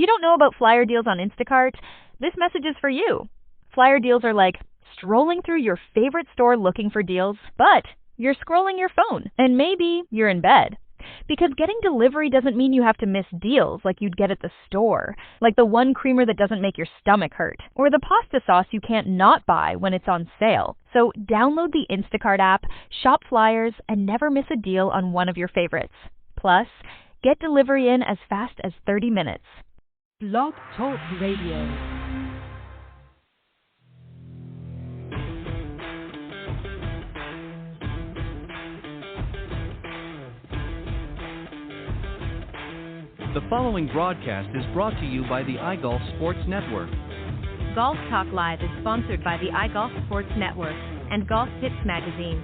you don't know about flyer deals on Instacart, this message is for you. Flyer deals are like strolling through your favorite store looking for deals, but you're scrolling your phone, and maybe you're in bed. Because getting delivery doesn't mean you have to miss deals like you'd get at the store, like the one creamer that doesn't make your stomach hurt, or the pasta sauce you can't not buy when it's on sale. So download the Instacart app, shop flyers, and never miss a deal on one of your favorites. Plus, get delivery in as fast as 30 minutes. Blog Talk Radio. The following broadcast is brought to you by the iGolf Sports Network. Golf Talk Live is sponsored by the iGolf Sports Network and Golf Tips Magazine.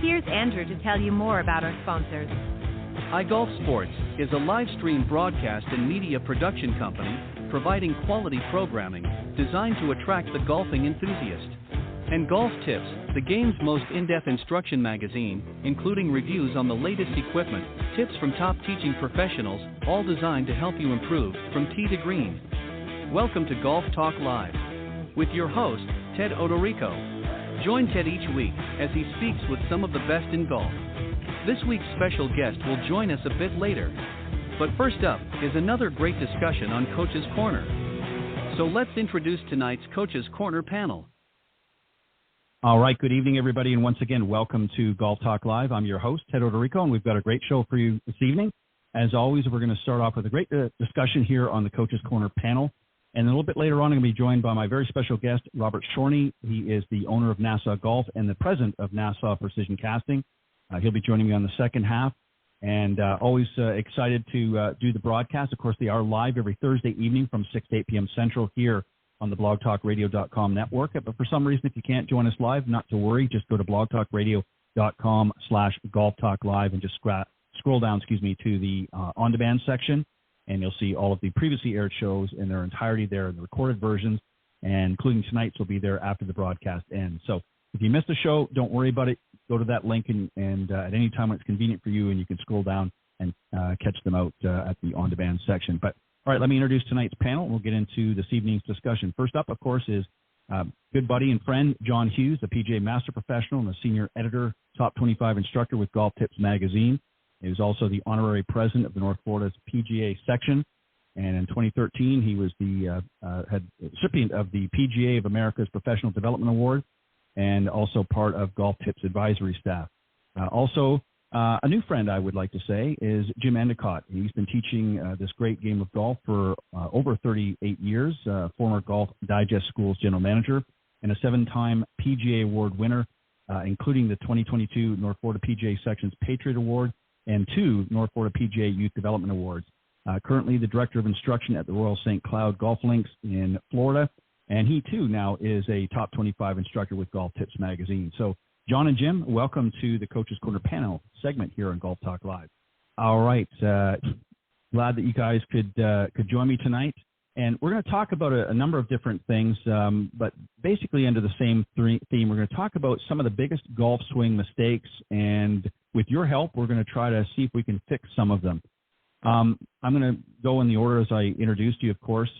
Here's Andrew to tell you more about our sponsors. iGolf Sports is a live stream broadcast and media production company providing quality programming designed to attract the golfing enthusiast. And Golf Tips, the game's most in-depth instruction magazine, including reviews on the latest equipment, tips from top teaching professionals, all designed to help you improve from tee to green. Welcome to Golf Talk Live with your host, Ted Odorico. Join Ted each week as he speaks with some of the best in golf. This week's special guest will join us a bit later. But first up is another great discussion on Coach's Corner. So let's introduce tonight's Coach's Corner panel. All right, good evening, everybody, and once again, welcome to Golf Talk Live. I'm your host, Ted Odorico, and we've got a great show for you this evening. As always, we're going to start off with a great discussion here on the Coach's Corner panel, and a little bit later on, I'm going to be joined by my very special guest, Robert Chorne. He is the owner of Nassau Golf and the president of Nassau Precision Casting. He'll be joining me on the second half, and always excited to do the broadcast. Of course, they are live every Thursday evening from 6 to 8 p.m. Central here on the blogtalkradio.com network. But for some reason, if you can't join us live, not to worry. Just go to blogtalkradio.com/golftalklive and just scroll down, to the on-demand section, and you'll see all of the previously aired shows in their entirety there in the recorded versions, and including tonight's will be there after the broadcast ends. So if you missed the show, don't worry about it. Go to that link and at any time when it's convenient for you, and you can scroll down and catch them out at the on-demand section. But all right, let me introduce tonight's panel, and we'll get into this evening's discussion. First up, of course, is good buddy and friend John Hughes, a PGA Master Professional and a Senior Editor, Top 25 Instructor with Golf Tips Magazine. He was also the Honorary President of the North Florida's PGA Section, and in 2013, he was the recipient of the PGA of America's Professional Development Award, and also part of Golf Tips Advisory staff. Also, a new friend, I would like to say, is Jim Endicott. He's been teaching this great game of golf for over 38 years, former Golf Digest School's general manager, and a 7-time PGA Award winner, including the 2022 North Florida PGA Section's Patriot Award and 2 North Florida PGA Youth Development Awards. Currently the Director of Instruction at the Royal St. Cloud Golf Links in Florida, and he, too, now is a Top 25 Instructor with Golf Tips Magazine. So, John and Jim, welcome to the Coach's Corner panel segment here on Golf Talk Live. All right, glad that you guys could join me tonight, and we're going to talk about a number of different things, but basically under the same theme. We're going to talk about some of the biggest golf swing mistakes, and with your help, we're going to try to see if we can fix some of them. I'm going to go in the order as I introduced you, of course,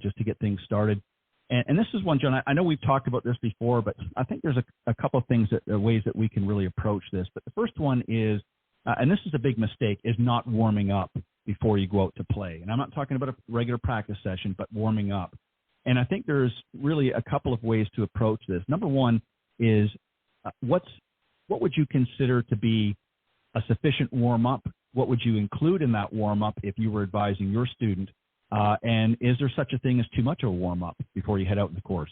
just to get things started. And this is one, John, I know we've talked about this before, but I think there's a couple of things, ways that we can really approach this. But the first one is, and this is a big mistake, is not warming up before you go out to play. And I'm not talking about a regular practice session, but warming up. And I think there's really a couple of ways to approach this. Number one is, what would you consider to be a sufficient warm-up? What would you include in that warm-up if you were advising your student? And is there such a thing as too much of a warm-up before you head out in the course?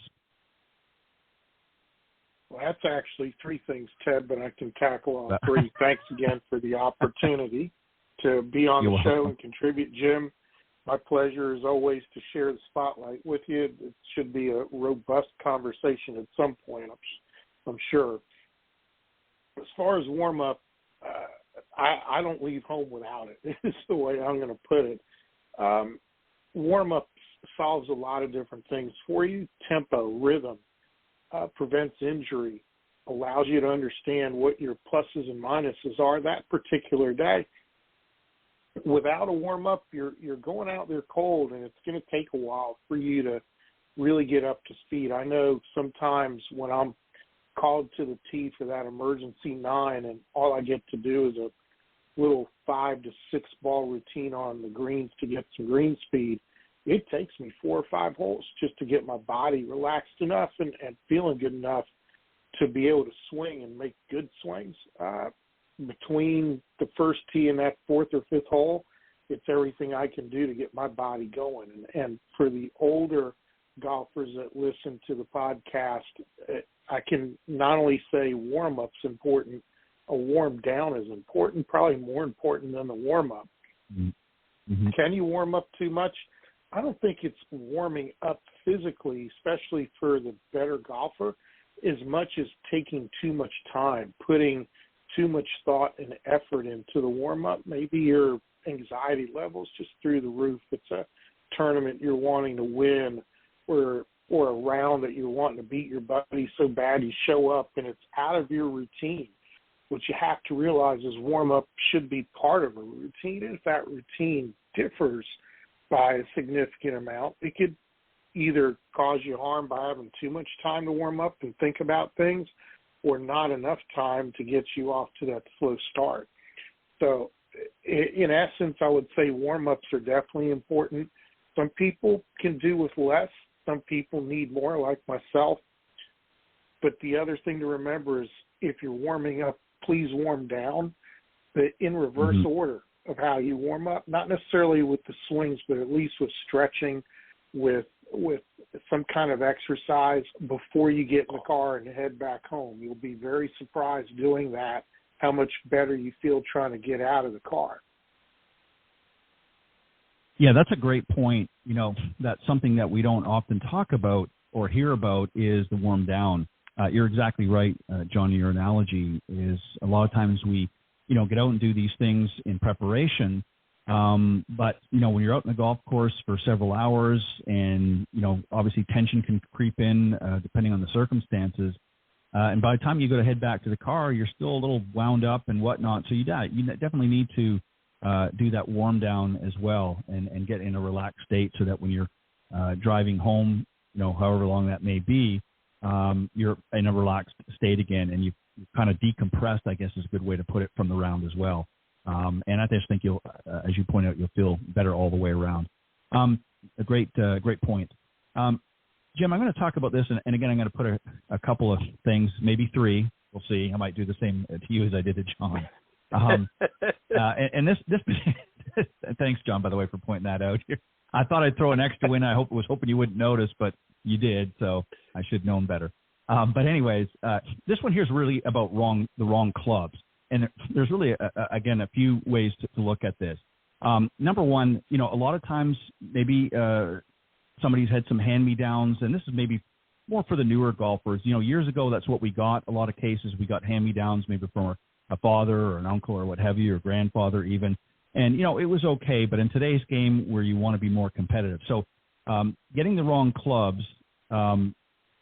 Well, that's actually 3 things, Ted, but I can tackle all 3. Thanks again for the opportunity to be on the show and contribute. Jim, my pleasure is always to share the spotlight with you. It should be a robust conversation at some point, I'm sure. As far as warm-up, I don't leave home without it. It's the way I'm going to put it. Warm-up solves a lot of different things for you. Tempo, rhythm, prevents injury, allows you to understand what your pluses and minuses are that particular day. without a warm-up, you're going out there cold, and it's going to take a while for you to really get up to speed. I know sometimes when I'm called to the tee for that emergency 9 and all I get to do is a little 5 to 6 ball routine on the greens to get some green speed, it takes me 4 or 5 holes just to get my body relaxed enough and feeling good enough to be able to swing and make good swings. Between the first tee and that 4th or 5th hole, it's everything I can do to get my body going. And for the older golfers that listen to the podcast, I can not only say warm-up's important, a warm down is important, probably more important than the warm-up. Mm-hmm. Can you warm up too much? I don't think it's warming up physically, especially for the better golfer, as much as taking too much time, putting too much thought and effort into the warm-up. Maybe your anxiety level's just through the roof. It's a tournament you're wanting to win, or a round that you're wanting to beat your buddy so bad you show up and it's out of your routine. What you have to realize is warm-up should be part of a routine. If that routine differs by a significant amount, it could either cause you harm by having too much time to warm up and think about things, or not enough time to get you off to that slow start. So in essence, I would say warm-ups are definitely important. Some people can do with less. Some people need more, like myself. But the other thing to remember is if you're warming up, please warm down, but in reverse order of how you warm up, not necessarily with the swings, but at least with stretching, with some kind of exercise before you get in the car and head back home. You'll be very surprised doing that, how much better you feel trying to get out of the car. Yeah, that's a great point. You know, that's something that we don't often talk about or hear about is the warm down. You're exactly right, John. Your analogy is a lot of times we, get out and do these things in preparation. But, when you're out in the golf course for several hours and, obviously tension can creep in depending on the circumstances. And by the time you go to head back to the car, you're still a little wound up and whatnot. So you definitely need to do that warm down as well and get in a relaxed state so that when you're driving home, however long that may be, you're in a relaxed state again and you've kind of decompressed, I guess is a good way to put it, from the round as well. And I just think you'll, as you point out, you'll feel better all the way around. A great point. Jim, I'm going to talk about this, and again, I'm going to put a couple of things, maybe 3. We'll see. I might do the same to you as I did to John. And this thanks, John, by the way, for pointing that out. I thought I'd throw an extra in. I was hoping you wouldn't notice, but you did, so I should have known better. But anyways, this one here is really about the wrong clubs. And there's really, again, a few ways to look at this. Number one, a lot of times maybe somebody's had some hand-me-downs, and this is maybe more for the newer golfers. Years ago, that's what we got. A lot of cases, we got hand-me-downs maybe from a father or an uncle or what have you, or grandfather even. And, it was okay. But in today's game where you want to be more competitive. So getting the wrong clubs,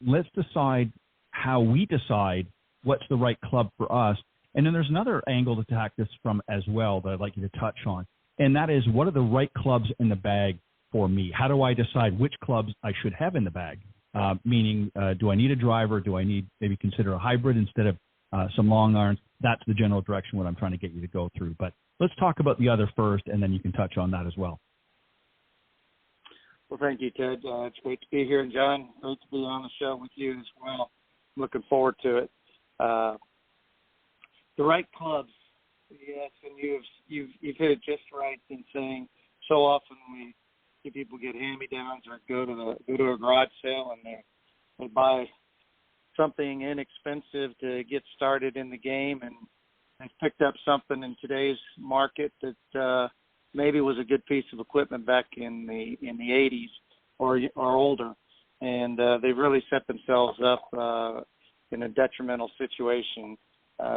let's decide how we decide what's the right club for us. And then there's another angle to attack this from as well that I'd like you to touch on. And that is, what are the right clubs in the bag for me? How do I decide which clubs I should have in the bag? Meaning, do I need a driver? Do I need maybe consider a hybrid instead of some long irons? That's the general direction what I'm trying to get you to go through. But let's talk about the other first, and then you can touch on that as well. Well, thank you, Ted. It's great to be here, and John, great to be on the show with you as well. Looking forward to it. The right clubs, yes, and you've hit it just right in saying so often we see people get hand-me-downs or go to a garage sale and they buy something inexpensive to get started in the game, and they've picked up something in today's market that maybe was a good piece of equipment back in the 80s or older, and they've really set themselves up in a detrimental situation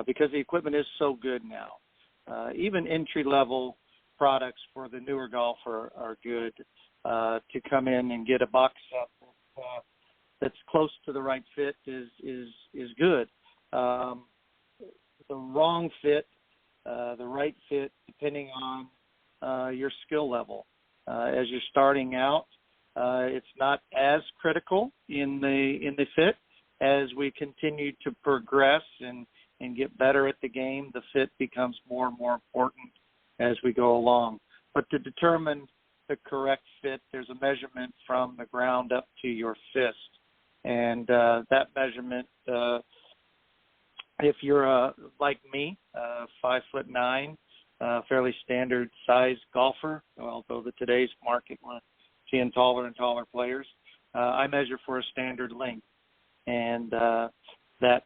because the equipment is so good now. Even entry-level products for the newer golfer are good to come in and get a box set that's close to the right fit is good. The wrong fit, the right fit, depending on skill level. As you're starting out, it's not as critical in the fit. As we continue to progress and get better at the game, the fit becomes more and more important as we go along. But to determine the correct fit, there's a measurement from the ground up to your fist. And that measurement, if you're like me, 5'9", fairly standard size golfer, although today's market we're seeing taller and taller players, I measure for a standard length. And that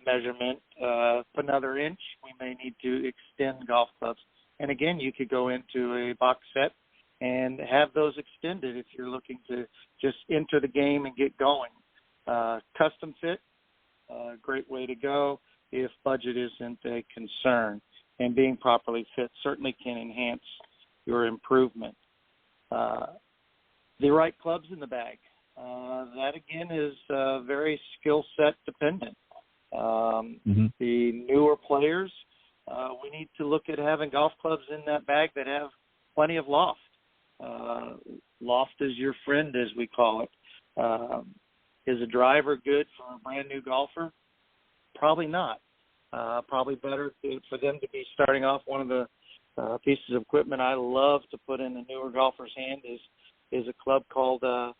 measurement, another inch, we may need to extend golf clubs. And again, you could go into a box set and have those extended if you're looking to just enter the game and get going. Custom fit, great way to go if budget isn't a concern. And being properly fit certainly can enhance your improvement. The right clubs in the bag. That, again, is very skill set dependent. The newer players, we need to look at having golf clubs in that bag that have plenty of loft. Loft is your friend, as we call it. Is a driver good for a brand new golfer? Probably not. Probably better for them to be starting off. One of the pieces of equipment I love to put in a newer golfer's hand is a club called a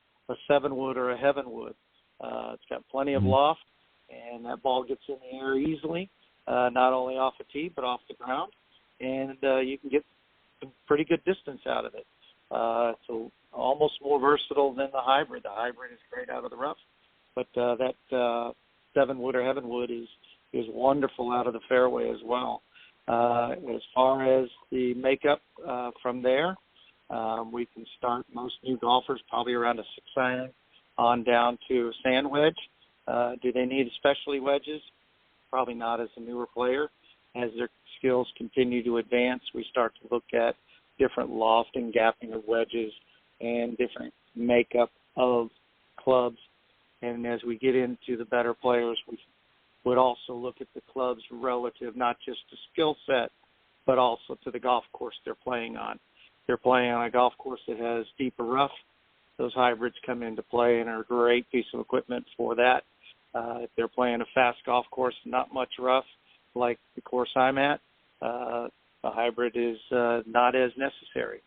7-wood or a heavenwood. It's got plenty of loft, and that ball gets in the air easily, not only off a tee but off the ground, and you can get some pretty good distance out of it. It's almost more versatile than the hybrid. The hybrid is great out of the rough, but that 7-wood or heavenwood is wonderful out of the fairway as well. As far as the makeup from there, we can start most new golfers probably around a 6-iron on down to a sand wedge. Do they need especially wedges? Probably not as a newer player. As their skills continue to advance, we start to look at different loft and gapping of wedges and different makeup of clubs. And as we get into the better players, we would also look at the clubs relative not just to skill set, but also to the golf course they're playing on. If they're playing on a golf course that has deeper rough, those hybrids come into play and are a great piece of equipment for that. If they're playing a fast golf course, not much rough, like the course I'm at, the hybrid is not as necessary.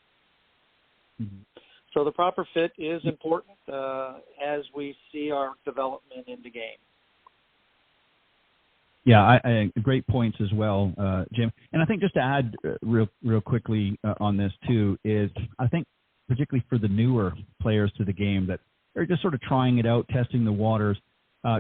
So the proper fit is important as we see our development in the game. Yeah, great points as well, Jim. And I think just to add real quickly on this too is I think particularly for the newer players to the game that are just sort of trying it out, testing the waters,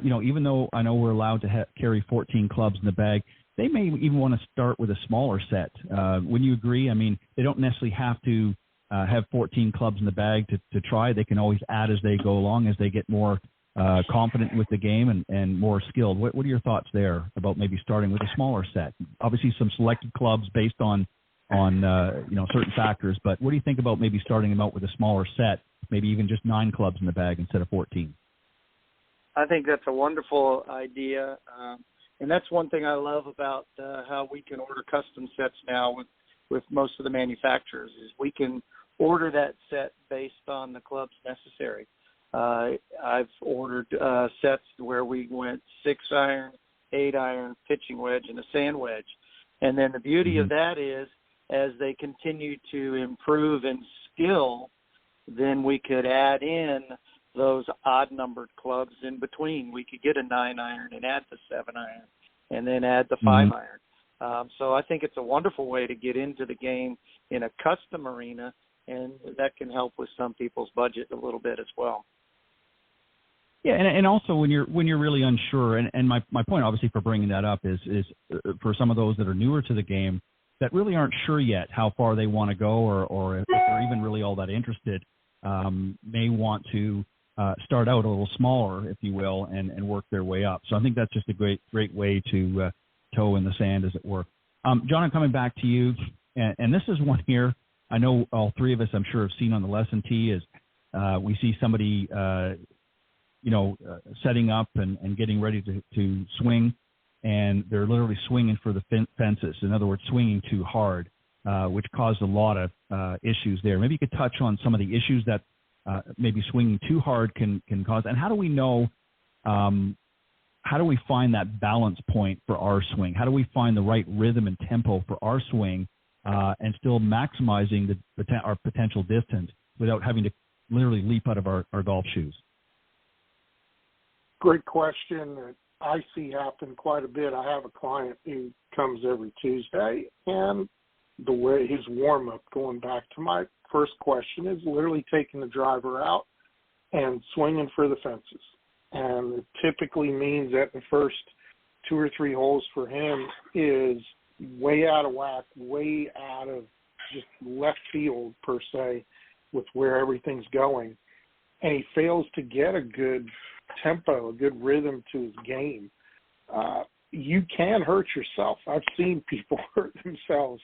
even though I know we're allowed to carry 14 clubs in the bag, they may even want to start with a smaller set. Wouldn't you agree? I mean, they don't necessarily have to have 14 clubs in the bag to try. They can always add as they go along as they get more confident with the game and more skilled. What are your thoughts there about maybe starting with a smaller set? Obviously, some selected clubs based on certain factors, but what do you think about maybe starting them out with a smaller set, maybe even just 9 clubs in the bag instead of 14? I think that's a wonderful idea, and that's one thing I love about how we can order custom sets now with most of the manufacturers is we can order that set based on the clubs necessary. I've ordered sets where we went 6-iron, 8-iron, pitching wedge, and a sand wedge. And then the beauty of that is as they continue to improve in skill, then we could add in those odd-numbered clubs in between. We could get a 9-iron and add the 7-iron and then add the 5-iron. So I think it's a wonderful way to get into the game in a custom arena, and that can help with some people's budget a little bit as well. Yeah, and also when you're really unsure, and my point obviously for bringing that up is for some of those that are newer to the game that really aren't sure yet how far they want to go or if they're even really all that interested, may want to start out a little smaller, if you will, and work their way up. So I think that's just a great way to toe in the sand, as it were. John, I'm coming back to you, and this is one here I know all three of us, I'm sure, have seen on the lesson tee is we see somebody setting up and getting ready to swing, and they're literally swinging for the fences. In other words, swinging too hard. which caused a lot of issues there. Maybe you could touch on some of the issues that maybe swinging too hard can cause, and how do we know? How do we find that balance point for our swing? How do we find the right rhythm and tempo for our swing and still maximizing our potential distance without having to literally leap out of our golf shoes? Great question that I see happen quite a bit. I have a client who comes every Tuesday, and the way his warm-up, going back to my first question, is literally taking the driver out and swinging for the fences. And it typically means that the first 2 or 3 holes for him is way out of whack, way out of just left field, per se, with where everything's going. And he fails to get a good tempo, a good rhythm to his game. You can hurt yourself. I've seen people hurt themselves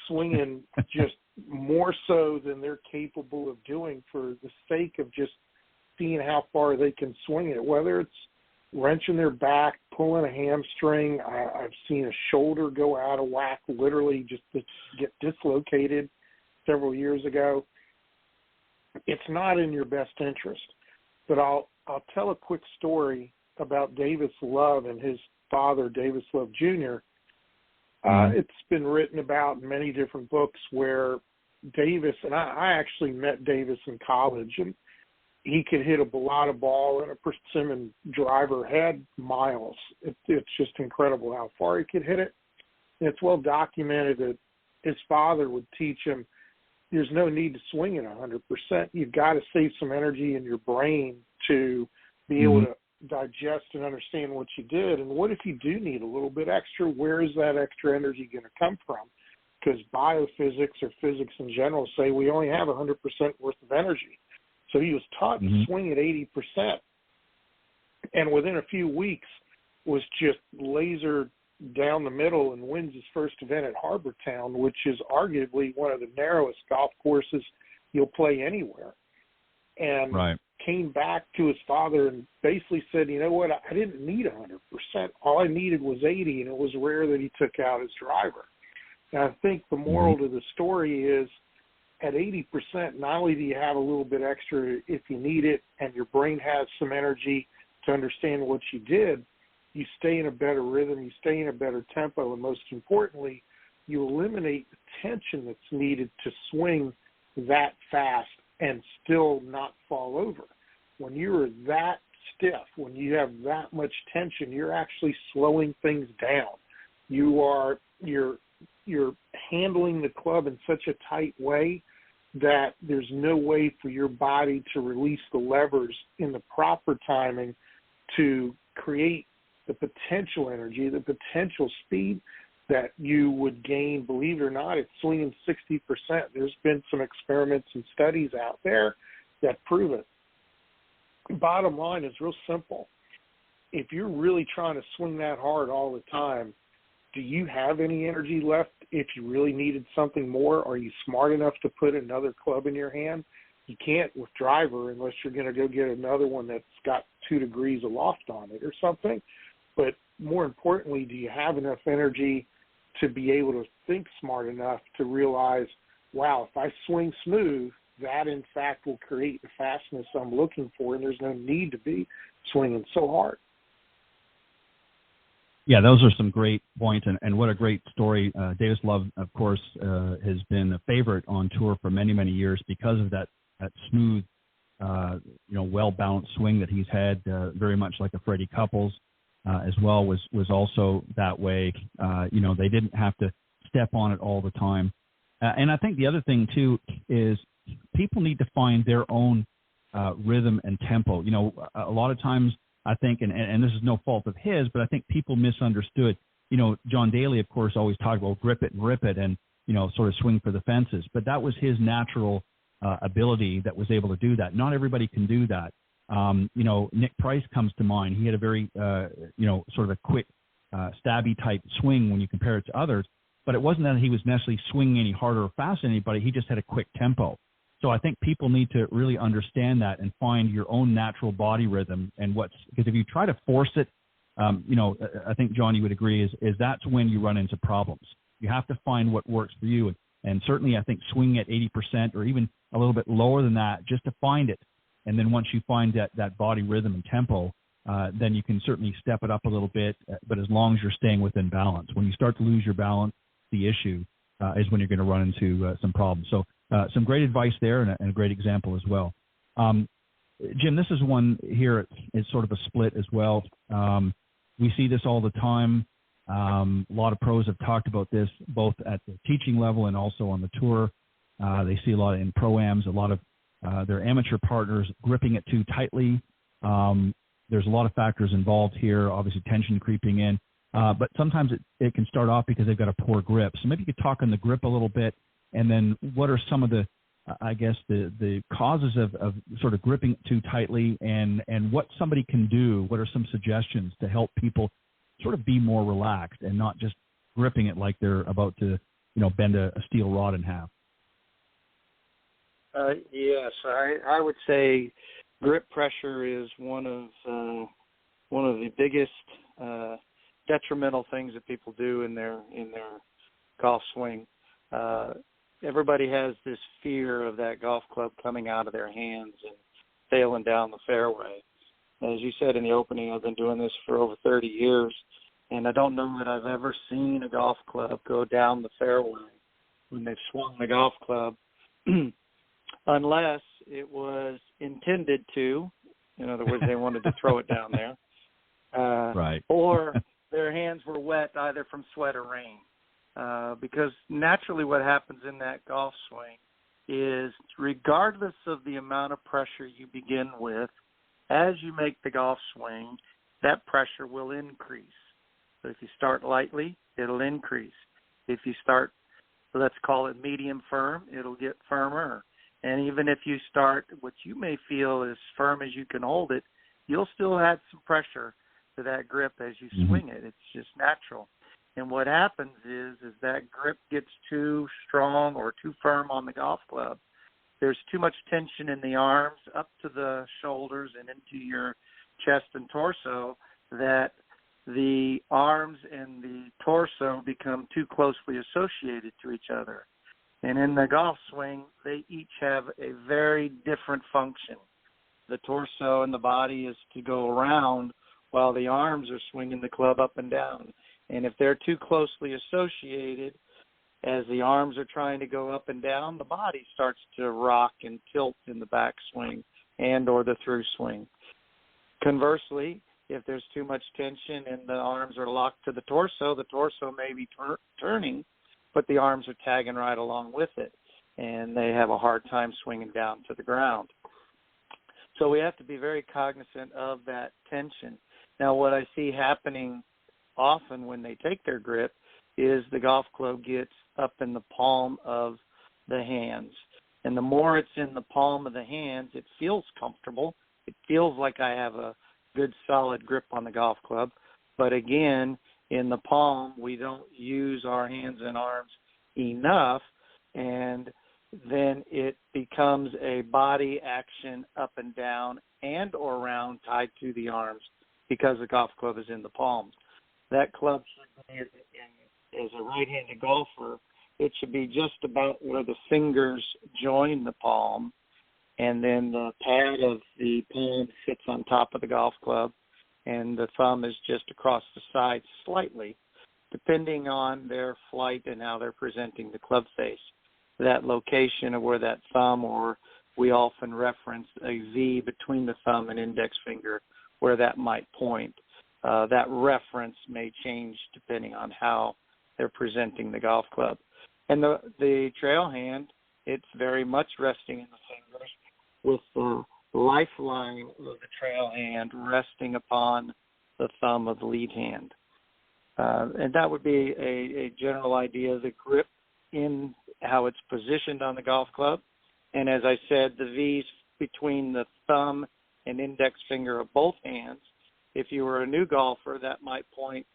swinging just more so than they're capable of doing for the sake of just seeing how far they can swing it, whether it's wrenching their back, pulling a hamstring. I've seen a shoulder go out of whack, literally just to get dislocated several years ago. It's not in your best interest. But I'll tell a quick story about Davis Love and his father, Davis Love Jr. It's been written about in many different books where Davis, and I actually met Davis in college, and he could hit a balata ball and a persimmon driver had miles. It's just incredible how far he could hit it. And it's well documented that his father would teach him there's no need to swing it 100%. You've got to save some energy in your brain to be able to digest and understand what you did. And what if you do need a little bit extra? Where is that extra energy going to come from? Because biophysics or physics in general say we only have 100% worth of energy. So he was taught to swing at 80%. And within a few weeks was just laser down the middle and wins his first event at Harbor Town, which is arguably one of the narrowest golf courses you'll play anywhere. And came back to his father and basically said, you know what, I didn't need 100%. All I needed was 80, and it was rare that he took out his driver. And I think the moral to the story is at 80%, not only do you have a little bit extra if you need it and your brain has some energy to understand what you did, you stay in a better rhythm, you stay in a better tempo, and most importantly, you eliminate the tension that's needed to swing that fast and still not fall over. When you're that stiff, when you have that much tension, you're actually slowing things down. You're handling the club in such a tight way that there's no way for your body to release the levers in the proper timing to create the potential energy, the potential speed that you would gain. Believe it or not, it's swinging 60%. There's been some experiments and studies out there that prove it. Bottom line is real simple. If you're really trying to swing that hard all the time, do you have any energy left if you really needed something more? Are you smart enough to put another club in your hand? You can't with driver unless you're going to go get another one that's got 2 degrees of loft on it or something. But more importantly, do you have enough energy to be able to think smart enough to realize, wow, if I swing smooth, that in fact will create the fastness I'm looking for, and there's no need to be swinging so hard. Yeah, those are some great points, and what a great story. Davis Love, of course, has been a favorite on tour for many, many years because of that smooth, well-balanced swing that he's had, very much like a Freddie Couples. As well was also that way. They didn't have to step on it all the time. And I think the other thing, too, is people need to find their own rhythm and tempo. A lot of times I think, and this is no fault of his, but I think people misunderstood. John Daly, of course, always talked about grip it and rip it and, sort of swing for the fences. But that was his natural ability that was able to do that. Not everybody can do that. Nick Price comes to mind. He had a very, sort of a quick, stabby type swing when you compare it to others, but it wasn't that he was necessarily swinging any harder or faster than anybody. He just had a quick tempo. So I think people need to really understand that and find your own natural body rhythm because if you try to force it, I think, John, you would agree, is that's when you run into problems. You have to find what works for you. And certainly I think swing at 80% or even a little bit lower than that just to find it. And then once you find that body rhythm and tempo, then you can certainly step it up a little bit, but as long as you're staying within balance. When you start to lose your balance, the issue is when you're going to run into some problems. So some great advice there and a great example as well. Jim, this is one here. It's sort of a split as well. We see this all the time. A lot of pros have talked about this both at the teaching level and also on the tour. They see a lot in pro-ams, a lot of their amateur partners gripping it too tightly. There's a lot of factors involved here, obviously tension creeping in. But sometimes it can start off because they've got a poor grip. So maybe you could talk on the grip a little bit, and then what are some of the, I guess, the causes of sort of gripping too tightly, and what somebody can do. What are some suggestions to help people sort of be more relaxed and not just gripping it like they're about to, bend a steel rod in half? Yes, I would say grip pressure is one of the biggest detrimental things that people do in their golf swing. Everybody has this fear of that golf club coming out of their hands and sailing down the fairway. As you said in the opening, I've been doing this for over 30 years, and I don't know that I've ever seen a golf club go down the fairway when they've swung the golf club unless it was intended to. In other words, they wanted to throw it down there. Right. Or their hands were wet either from sweat or rain. Because naturally what happens in that golf swing is regardless of the amount of pressure you begin with, as you make the golf swing, that pressure will increase. So if you start lightly, it'll increase. If you start, let's call it medium firm, it'll get firmer. And even if you start what you may feel as firm as you can hold it, you'll still add some pressure to that grip as you swing it. It's just natural. And what happens is that grip gets too strong or too firm on the golf club. There's too much tension in the arms up to the shoulders and into your chest and torso that the arms and the torso become too closely associated to each other. And in the golf swing, they each have a very different function. The torso and the body is to go around while the arms are swinging the club up and down. And if they're too closely associated, as the arms are trying to go up and down, the body starts to rock and tilt in the backswing and or the through swing. Conversely, if there's too much tension and the arms are locked to the torso may be turning, but the arms are tagging right along with it, and they have a hard time swinging down to the ground. So we have to be very cognizant of that tension. Now, what I see happening often when they take their grip is the golf club gets up in the palm of the hands. And the more it's in the palm of the hands, it feels comfortable. It feels like I have a good solid grip on the golf club. But again, in the palm, we don't use our hands and arms enough, and then it becomes a body action up and down and or around tied to the arms because the golf club is in the palms. That club should be, as a right-handed golfer, it should be just about where the fingers join the palm, and then the pad of the palm sits on top of the golf club, and the thumb is just across the side slightly, depending on their flight and how they're presenting the club face. That location of where that thumb, or we often reference a V between the thumb and index finger, where that might point. That reference may change depending on how they're presenting the golf club. And the trail hand, it's very much resting in the fingers with the lifeline of the trail hand resting upon the thumb of the lead hand. And that would be a general idea of the grip in how it's positioned on the golf club. And as I said, the V's between the thumb and index finger of both hands. If you were a new golfer, that might point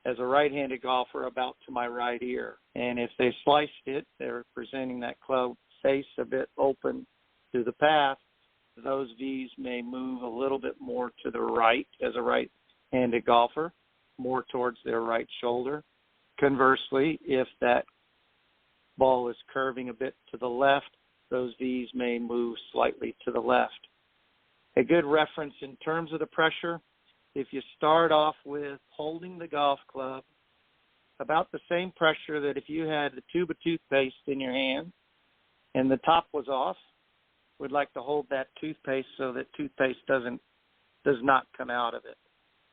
as a right-handed golfer about to my right ear. And if they sliced it, they're presenting that club face a bit open to the path. Those V's may move a little bit more to the right as a right-handed golfer, more towards their right shoulder. Conversely, if that ball is curving a bit to the left, those V's may move slightly to the left. A good reference in terms of the pressure, if you start off with holding the golf club about the same pressure that if you had the tube of toothpaste in your hand and the top was off, we'd like to hold that toothpaste so that toothpaste does not come out of it.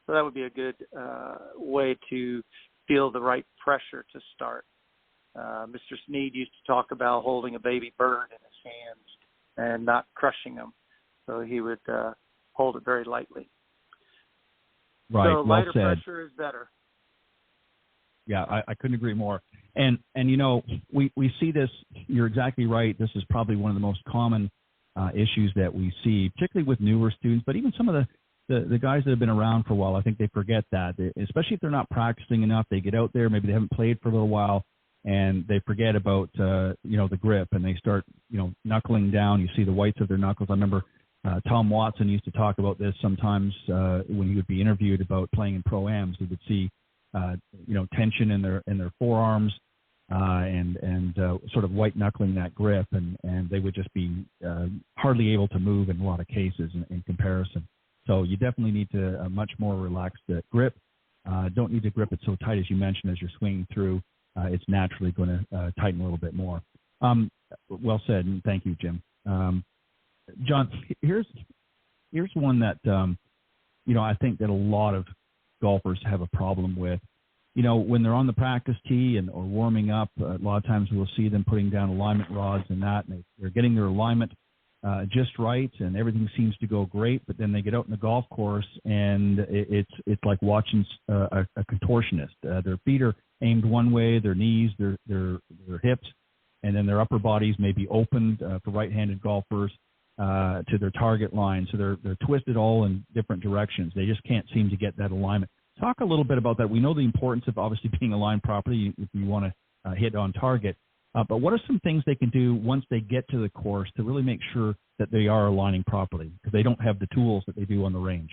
So that would be a good way to feel the right pressure to start. Mr. Sneed used to talk about holding a baby bird in his hands and not crushing them. So he would hold it very lightly. Right. So lighter well said. pressure is better. Yeah, I couldn't agree more. And we see this. You're exactly right. This is probably one of the most common issues that we see, particularly with newer students, but even some of the guys that have been around for a while. I think they forget that, especially if they're not practicing enough. They get out there, maybe they haven't played for a little while, and they forget about the grip, and they start knuckling down. You see the whites of their knuckles. I remember Tom Watson used to talk about this sometimes when he would be interviewed about playing in pro-ams. He would see tension in their forearms and sort of white knuckling that grip, and they would just be hardly able to move in a lot of cases in comparison. So you definitely need to a much more relaxed grip. Don't need to grip it so tight as you mentioned as you're swinging through. It's naturally going to tighten a little bit more. Well said, and thank you, Jim. John, here's one that I think that a lot of golfers have a problem with. When they're on the practice tee or warming up, a lot of times we'll see them putting down alignment rods and they're getting their alignment just right, and everything seems to go great. But then they get out in the golf course, and it's like watching a contortionist. Their feet are aimed one way, their knees, their hips, and then their upper bodies may be opened for right-handed golfers to their target line. So they're twisted all in different directions. They just can't seem to get that alignment. Talk a little bit about that. We know the importance of obviously being aligned properly if you want to hit on target. But what are some things they can do once they get to the course to really make sure that they are aligning properly, because they don't have the tools that they do on the range?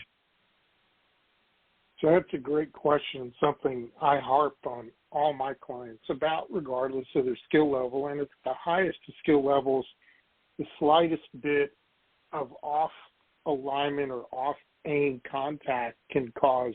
So that's a great question, something I harp on all my clients about regardless of their skill level. And at the highest of skill levels, the slightest bit of off alignment or off aim contact can cause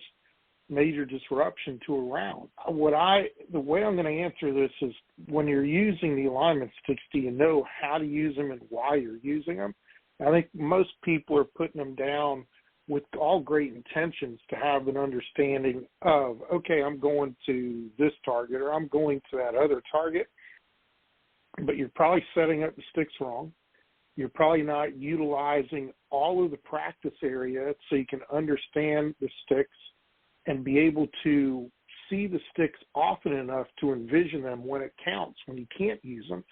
major disruption to a round. The way I'm going to answer this is, when you're using the alignment sticks, do you know how to use them and why you're using them? I think most people are putting them down with all great intentions to have an understanding of, okay, I'm going to this target or I'm going to that other target, but you're probably setting up the sticks wrong. You're probably not utilizing all of the practice area so you can understand the sticks and be able to see the sticks often enough to envision them when it counts, when you can't use them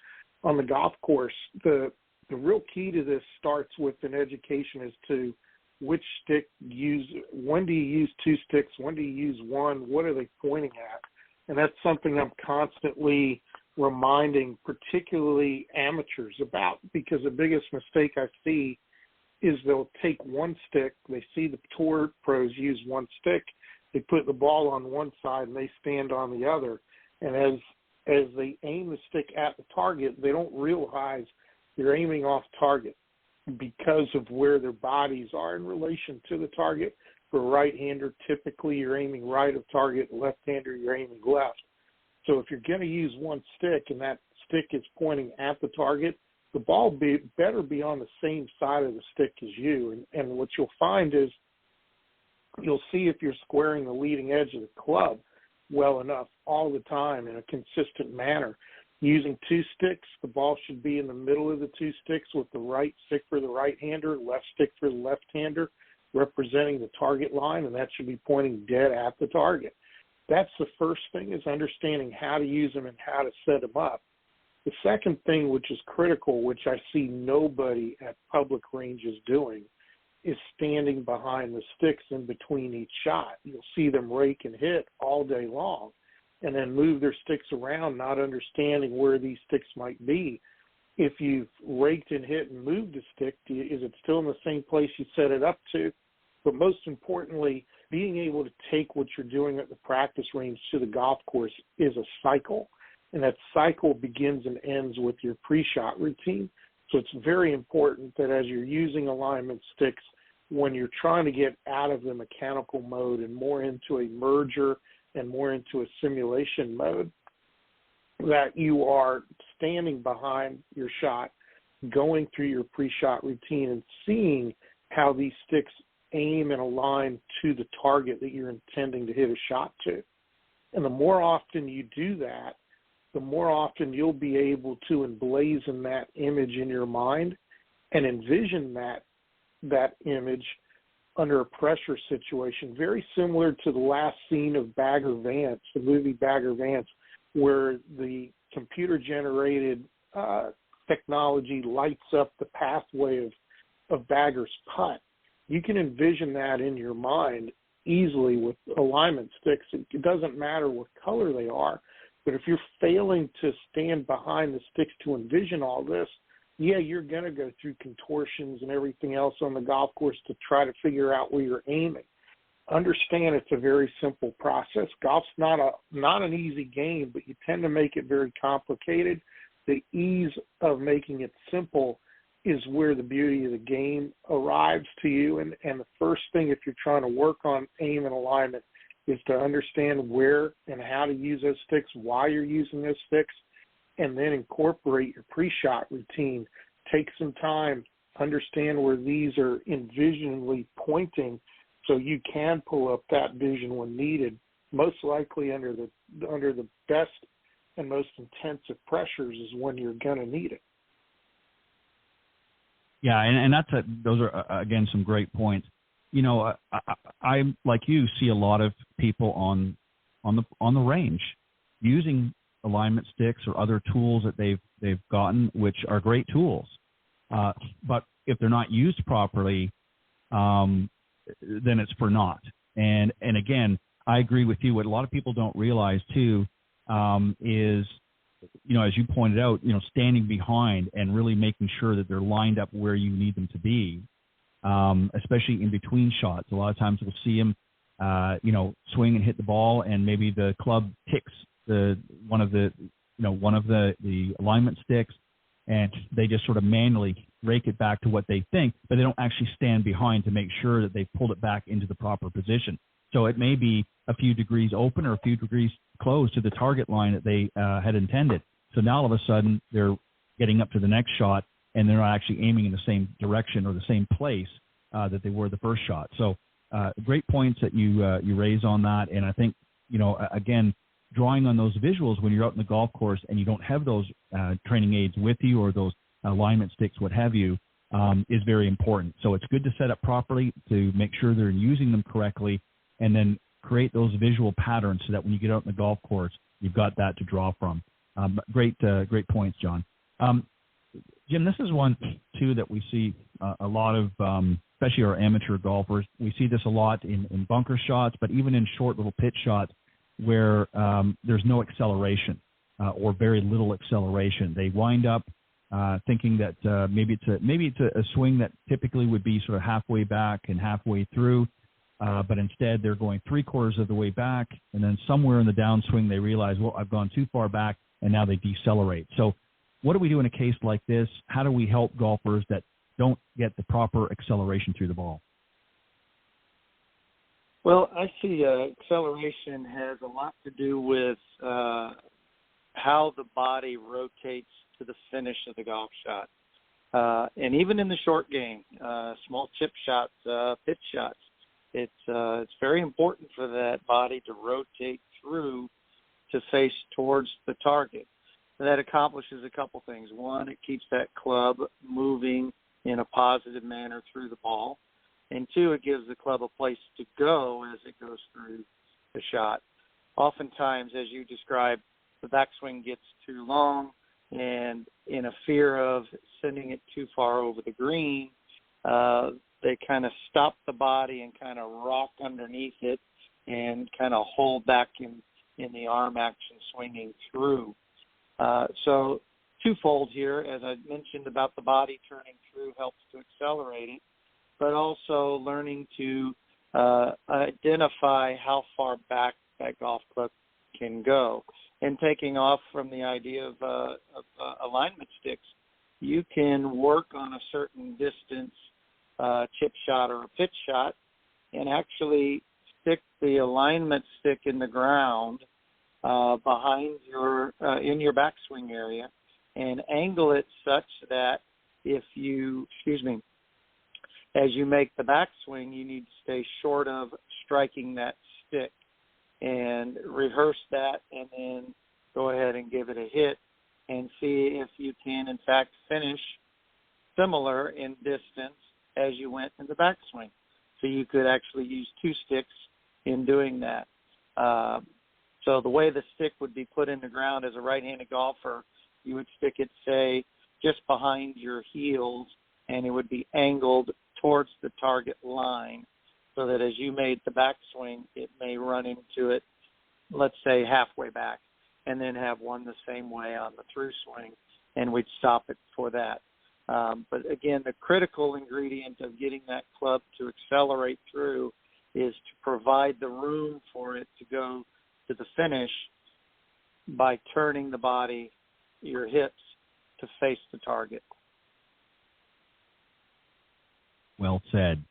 on the golf course. The real key to this starts with an education as to which stick use, when do you use two sticks, when do you use one, what are they pointing at? And that's something I'm constantly reminding particularly amateurs about, because the biggest mistake I see is they'll take one stick, they see the tour pros use one stick, they put the ball on one side and they stand on the other. And as they aim the stick at the target, they don't realize they're aiming off target because of where their bodies are in relation to the target. For a right-hander, typically you're aiming right of target. Left-hander, you're aiming left. So if you're going to use one stick and that stick is pointing at the target, the ball better be on the same side of the stick as you. And what you'll find is, you'll see if you're squaring the leading edge of the club well enough all the time in a consistent manner. Using two sticks, the ball should be in the middle of the two sticks with the right stick for the right-hander, left stick for the left-hander, representing the target line, and that should be pointing dead at the target. That's the first thing, is understanding how to use them and how to set them up. The second thing, which is critical, which I see nobody at public ranges doing, is standing behind the sticks in between each shot. You'll see them rake and hit all day long and then move their sticks around, not understanding where these sticks might be. If you've raked and hit and moved the stick, is it still in the same place you set it up to? But most importantly, being able to take what you're doing at the practice range to the golf course is a cycle, and that cycle begins and ends with your pre-shot routine. So it's very important that as you're using alignment sticks, when you're trying to get out of the mechanical mode and more into a merger and more into a simulation mode, that you are standing behind your shot, going through your pre-shot routine and seeing how these sticks aim and align to the target that you're intending to hit a shot to. And the more often you do that, the more often you'll be able to emblazon that image in your mind and envision that image under a pressure situation, very similar to the last scene of Bagger Vance, the movie Bagger Vance, where the computer-generated technology lights up the pathway of Bagger's putt. You can envision that in your mind easily with alignment sticks. It doesn't matter what color they are, but if you're failing to stand behind the sticks to envision all this, yeah, you're going to go through contortions and everything else on the golf course to try to figure out where you're aiming. Understand it's a very simple process. Golf's not an easy game, but you tend to make it very complicated. The ease of making it simple is where the beauty of the game arrives to you. And the first thing, if you're trying to work on aim and alignment, is to understand where and how to use those sticks, why you're using those sticks, and then incorporate your pre-shot routine. Take some time, understand where these are envisionally pointing so you can pull up that vision when needed, most likely under the best and most intensive pressures is when you're going to need it. Yeah, and those are again some great points. You know, I like you see a lot of people on the range using alignment sticks or other tools that they've gotten, which are great tools. But if they're not used properly, then it's for naught. And again, I agree with you. What a lot of people don't realize too is, you know, as you pointed out, you know, standing behind and really making sure that they're lined up where you need them to be, especially in between shots. A lot of times we'll see them, you know, swing and hit the ball, and maybe the club kicks one of the alignment sticks, and they just sort of manually rake it back to what they think, but they don't actually stand behind to make sure that they've pulled it back into the proper position. So it may be a few degrees open or a few degrees close to the target line that they had intended. So now all of a sudden they're getting up to the next shot, and they're not actually aiming in the same direction or the same place that they were the first shot. So great points that you raise on that. And I think, you know, again, drawing on those visuals when you're out in the golf course and you don't have those training aids with you or those alignment sticks, what have you, is very important. So it's good to set up properly to make sure they're using them correctly, and then create those visual patterns so that when you get out in the golf course, you've got that to draw from. Great points, John. Jim, this is one, too, that we see a lot of, especially our amateur golfers. We see this a lot in bunker shots, but even in short little pitch shots where there's no acceleration or very little acceleration. They wind up thinking that maybe it's a swing that typically would be sort of halfway back and halfway through, but instead they're going 3/4 of the way back, and then somewhere in the downswing they realize, well, I've gone too far back, and now they decelerate. So what do we do in a case like this? How do we help golfers that don't get the proper acceleration through the ball? Well, I see acceleration has a lot to do with how the body rotates to the finish of the golf shot. And even in the short game, small chip shots, pitch shots, it's very important for that body to rotate through to face towards the target. That accomplishes a couple things. One, it keeps that club moving in a positive manner through the ball. And two, it gives the club a place to go as it goes through the shot. Oftentimes, as you described, the backswing gets too long, and in a fear of sending it too far over the green, they kind of stop the body and kind of rock underneath it and kind of hold back in the arm action swinging through. So twofold here, as I mentioned about the body turning through helps to accelerate it, but also learning to identify how far back that golf club can go. And taking off from the idea of alignment sticks, you can work on a certain distance, chip shot or a pitch shot, and actually stick the alignment stick in the ground behind your in your backswing area, and angle it such that as you make the backswing, you need to stay short of striking that stick, and rehearse that, and then go ahead and give it a hit and see if you can, in fact, finish similar in distance as you went in the backswing. So you could actually use two sticks in doing that. So the way the stick would be put in the ground as a right-handed golfer, you would stick it, say, just behind your heels, and it would be angled towards the target line, so that as you made the backswing, it may run into it, let's say, halfway back, and then have one the same way on the through swing, and we'd stop it for that. But again, the critical ingredient of getting that club to accelerate through is to provide the room for it to go to the finish by turning the body, your hips, to face the target. Well said.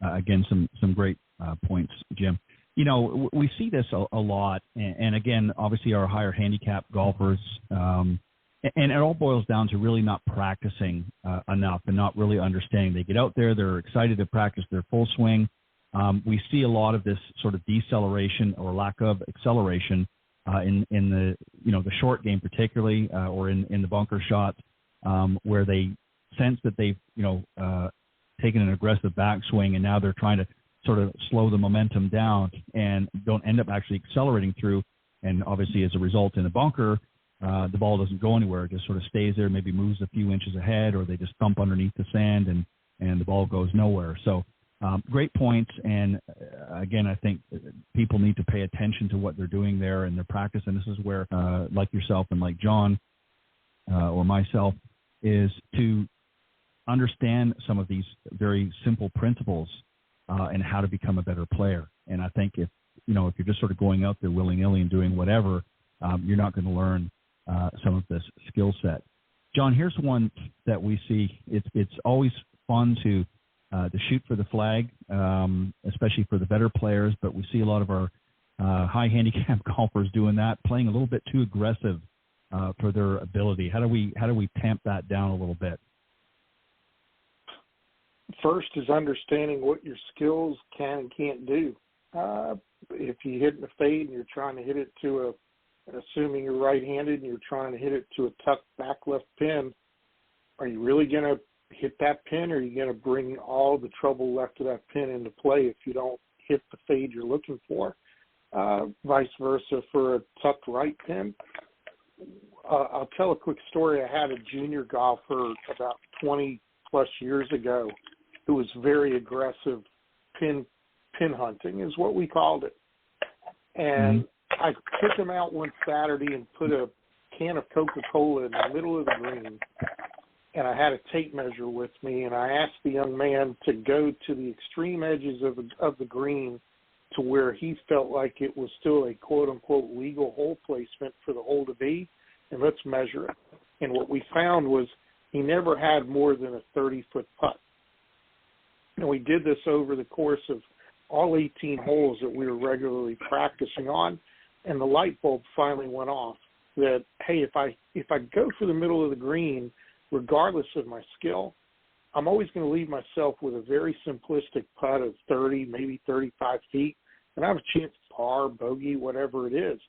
Again, some great points, Jim. You know, we see this a lot, and again, obviously our higher handicap golfers, and it all boils down to really not practicing enough and not really understanding. They get out there, they're excited to practice their full swing. We see a lot of this sort of deceleration or lack of acceleration in the the short game, particularly, or in the bunker shots, where they sense that they've taken an aggressive backswing, and now they're trying to sort of slow the momentum down and don't end up actually accelerating through. And obviously, as a result, in the bunker, the ball doesn't go anywhere. It just sort of stays there, maybe moves a few inches ahead, or they just thump underneath the sand and the ball goes nowhere. So great points. And again, I think people need to pay attention to what they're doing there in their practice. And this is where, like yourself and like John or myself, is to understand some of these very simple principles and how to become a better player. And I think if you're just sort of going out there willy-nilly and doing whatever, you're not going to learn some of this skill set. John, here's one that we see. It's always fun to shoot for the flag, especially for the better players, but we see a lot of our high handicap golfers doing that, playing a little bit too aggressive for their ability. How do we tamp that down a little bit? First is understanding what your skills can and can't do. If you hit in a fade and you're trying to hit it to assuming you're right-handed and you're trying to hit it to a tucked back left pin, are you really going to hit that pin, or are you going to bring all the trouble left of that pin into play if you don't hit the fade you're looking for? Vice versa for a tucked right pin. I'll tell a quick story. I had a junior golfer about 20-plus years ago who was very aggressive pin hunting, is what we called it. And I took him out one Saturday and put a can of Coca-Cola in the middle of the green, and I had a tape measure with me, and I asked the young man to go to the extreme edges of the green to where he felt like it was still a quote-unquote legal hole placement for the hole to be, and let's measure it. And what we found was he never had more than a 30-foot putt. And we did this over the course of all 18 holes that we were regularly practicing on, and the light bulb finally went off that, hey, if I go for the middle of the green, regardless of my skill, I'm always going to leave myself with a very simplistic putt of 30, maybe 35 feet, and I have a chance to par, bogey, whatever it is.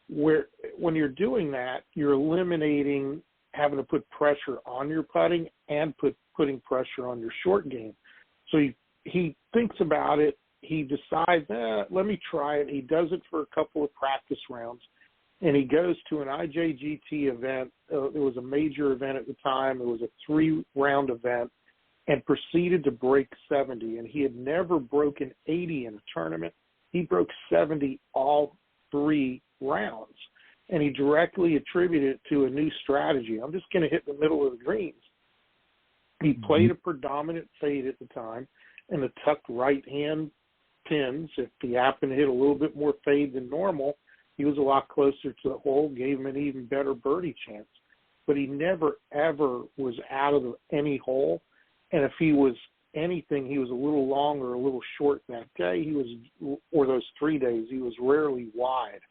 Where when you're doing that, you're eliminating having to put pressure on your putting and putting pressure on your short game. So he thinks about it. He decides, let me try it. He does it for a couple of practice rounds, and he goes to an IJGT event. It was a major event at the time. It was a 3-round event, and proceeded to break 70. And he had never broken 80 in a tournament. He broke 70 all 3 rounds, and he directly attributed it to a new strategy. I'm just going to hit the middle of the greens. He played a predominant fade at the time and a tucked right hand pins. If he happened to hit a little bit more fade than normal, he was a lot closer to the hole, gave him an even better birdie chance. But he never, ever was out of any hole. And if he was anything, he was a little long or a little short that day. He was, or those 3 days, he was rarely wide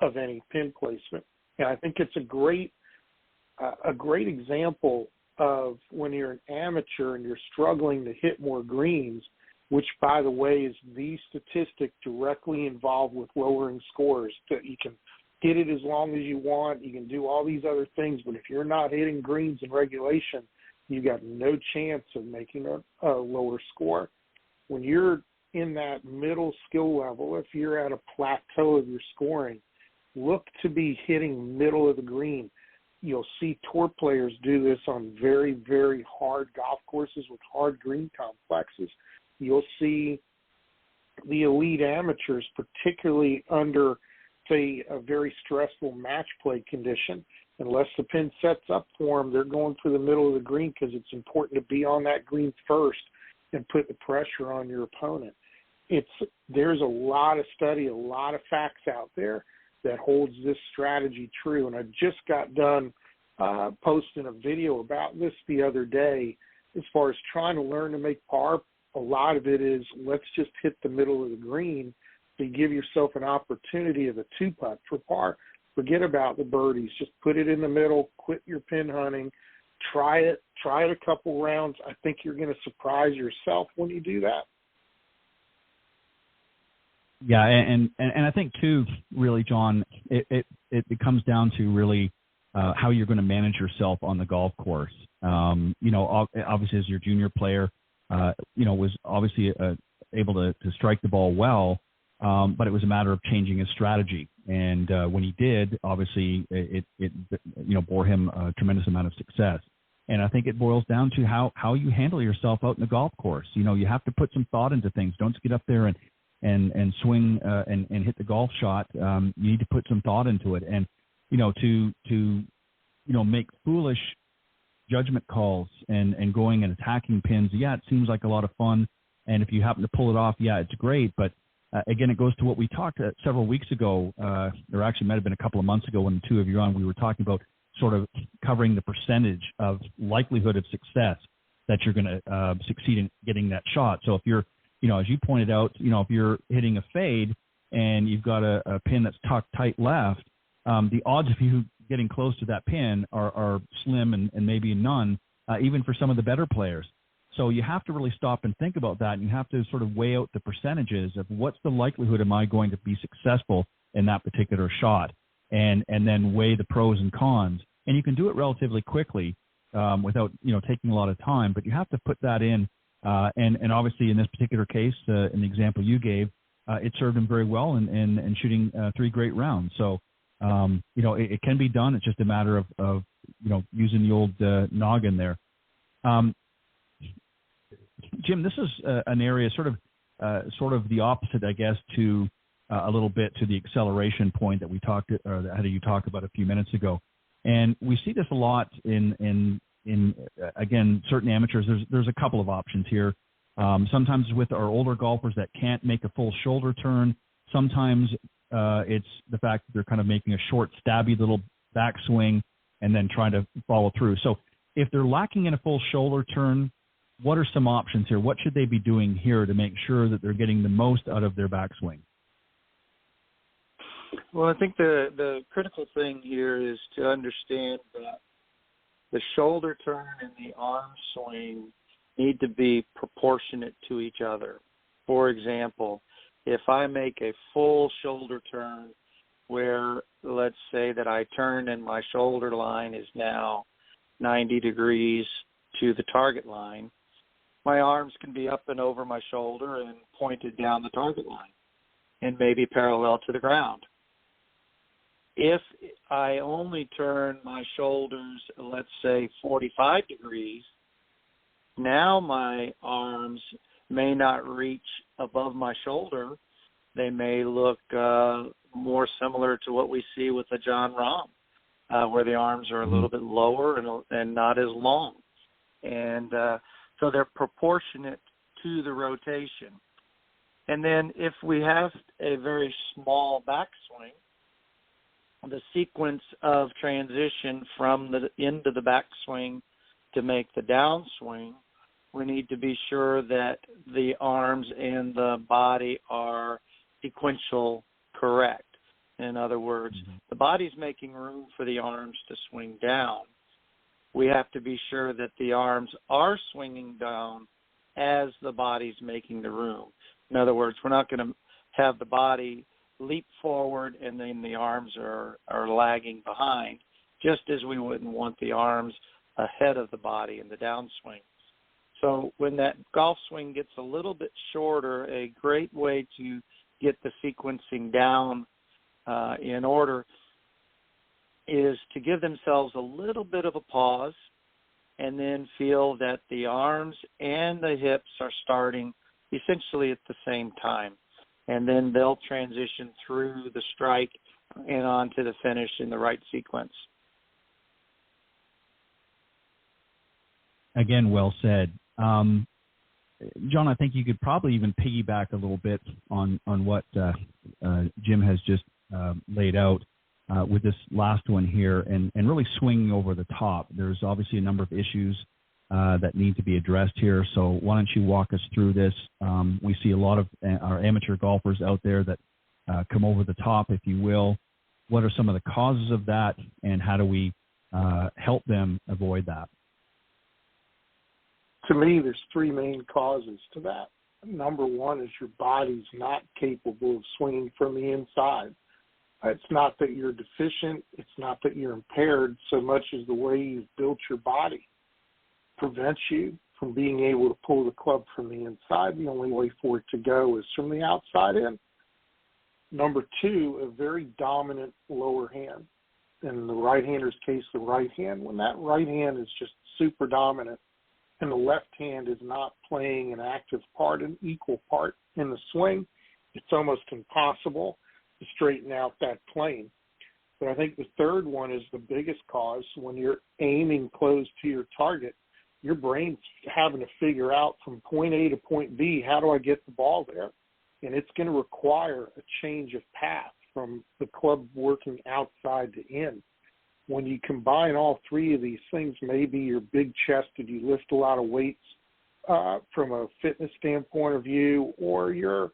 of any pin placement. And I think it's a great example of when you're an amateur and you're struggling to hit more greens, which, by the way, is the statistic directly involved with lowering scores. That you can hit it as long as you want, you can do all these other things, but if you're not hitting greens in regulation, you got no chance of making a lower score. When you're in that middle skill level, if you're at a plateau of your scoring, look to be hitting middle of the green. You'll see tour players do this on very, very hard golf courses with hard green complexes. You'll see the elite amateurs, particularly under, say, a very stressful match play condition. Unless the pin sets up for them, they're going for the middle of the green because it's important to be on that green first and put the pressure on your opponent. There's a lot of study, a lot of facts out there that holds this strategy true. And I just got done posting a video about this the other day. As far as trying to learn to make par, a lot of it is let's just hit the middle of the green to give yourself an opportunity of a two-putt for par. Forget about the birdies. Just put it in the middle, quit your pin hunting, try it a couple rounds. I think you're going to surprise yourself when you do that. Yeah, and I think too, really, John, it comes down to really how you're going to manage yourself on the golf course. Obviously as your junior player, was obviously able to strike the ball well, but it was a matter of changing his strategy. And when he did, obviously it bore him a tremendous amount of success. And I think it boils down to how you handle yourself out in the golf course. You have to put some thought into things. Don't just get up there and swing and hit the golf shot. You need to put some thought into it. And to make foolish judgment calls and going and attacking pins, it seems like a lot of fun. And if you happen to pull it off, it's great. But again, it goes to what we talked several weeks ago, or actually might have been a couple of months ago when the two of you were on. We were talking about sort of covering the percentage of likelihood of success that you're going to succeed in getting that shot. So if you're, as you pointed out, if you're hitting a fade and you've got a pin that's tucked tight left, the odds of you getting close to that pin are slim and maybe none, even for some of the better players. So you have to really stop and think about that, and you have to sort of weigh out the percentages of what's the likelihood am I going to be successful in that particular shot, and then weigh the pros and cons. And you can do it relatively quickly without taking a lot of time, but you have to put that in. And obviously in this particular case, in the example you gave, it served him very well in shooting 3 great rounds. So it can be done. It's just a matter of using the old noggin there. Jim, this is an area sort of the opposite, I guess, to a little bit to the acceleration point that we talked or that you talked about a few minutes ago, and we see this a lot in again certain amateurs. There's a couple of options here. Sometimes with our older golfers that can't make a full shoulder turn. Sometimes it's the fact that they're kind of making a short, stabby little backswing and then trying to follow through. So if they're lacking in a full shoulder turn, what are some options here? What should they be doing here to make sure that they're getting the most out of their backswing? Well, I think the critical thing here is to understand that the shoulder turn and the arm swing need to be proportionate to each other. For example, if I make a full shoulder turn where, let's say that I turn and my shoulder line is now 90 degrees to the target line, my arms can be up and over my shoulder and pointed down the target line and maybe parallel to the ground. If I only turn my shoulders, let's say 45 degrees, now my arms may not reach above my shoulder. They may look more similar to what we see with the Jon Rahm, where the arms are a little bit lower and not as long. And so they're proportionate to the rotation. And then if we have a very small backswing, the sequence of transition from the end of the backswing to make the downswing, we need to be sure that the arms and the body are sequential correct. In other words, the body's making room for the arms to swing down. We have to be sure that the arms are swinging down as the body's making the room. In other words, we're not going to have the body leap forward and then the arms are lagging behind, just as we wouldn't want the arms ahead of the body in the downswing. So when that golf swing gets a little bit shorter, a great way to get the sequencing down in order is to give themselves a little bit of a pause and then feel that the arms and the hips are starting essentially at the same time. And then they'll transition through the strike and on to the finish in the right sequence. Again, well said. John, I think you could probably even piggyback a little bit on what Jim has just laid out with this last one here and really swinging over the top. There's obviously a number of issues that need to be addressed here. So why don't you walk us through this? We see a lot of our amateur golfers out there that come over the top, if you will. What are some of the causes of that, and how do we help them avoid that? To me, there's three main causes to that. Number one is your body's not capable of swinging from the inside. It's not that you're deficient. It's not that you're impaired so much as the way you've built your body prevents you from being able to pull the club from the inside. The only way for it to go is from the outside in. Number two, a very dominant lower hand. In the right-hander's case, the right hand. When that right hand is just super dominant and the left hand is not playing an active part, an equal part in the swing, it's almost impossible to straighten out that plane. But I think the third one is the biggest cause. When you're aiming close to your target, your brain's having to figure out from point A to point B, how do I get the ball there? And it's going to require a change of path from the club working outside to in. When you combine all three of these things, maybe you're big-chested, you lift a lot of weights from a fitness standpoint of view, or your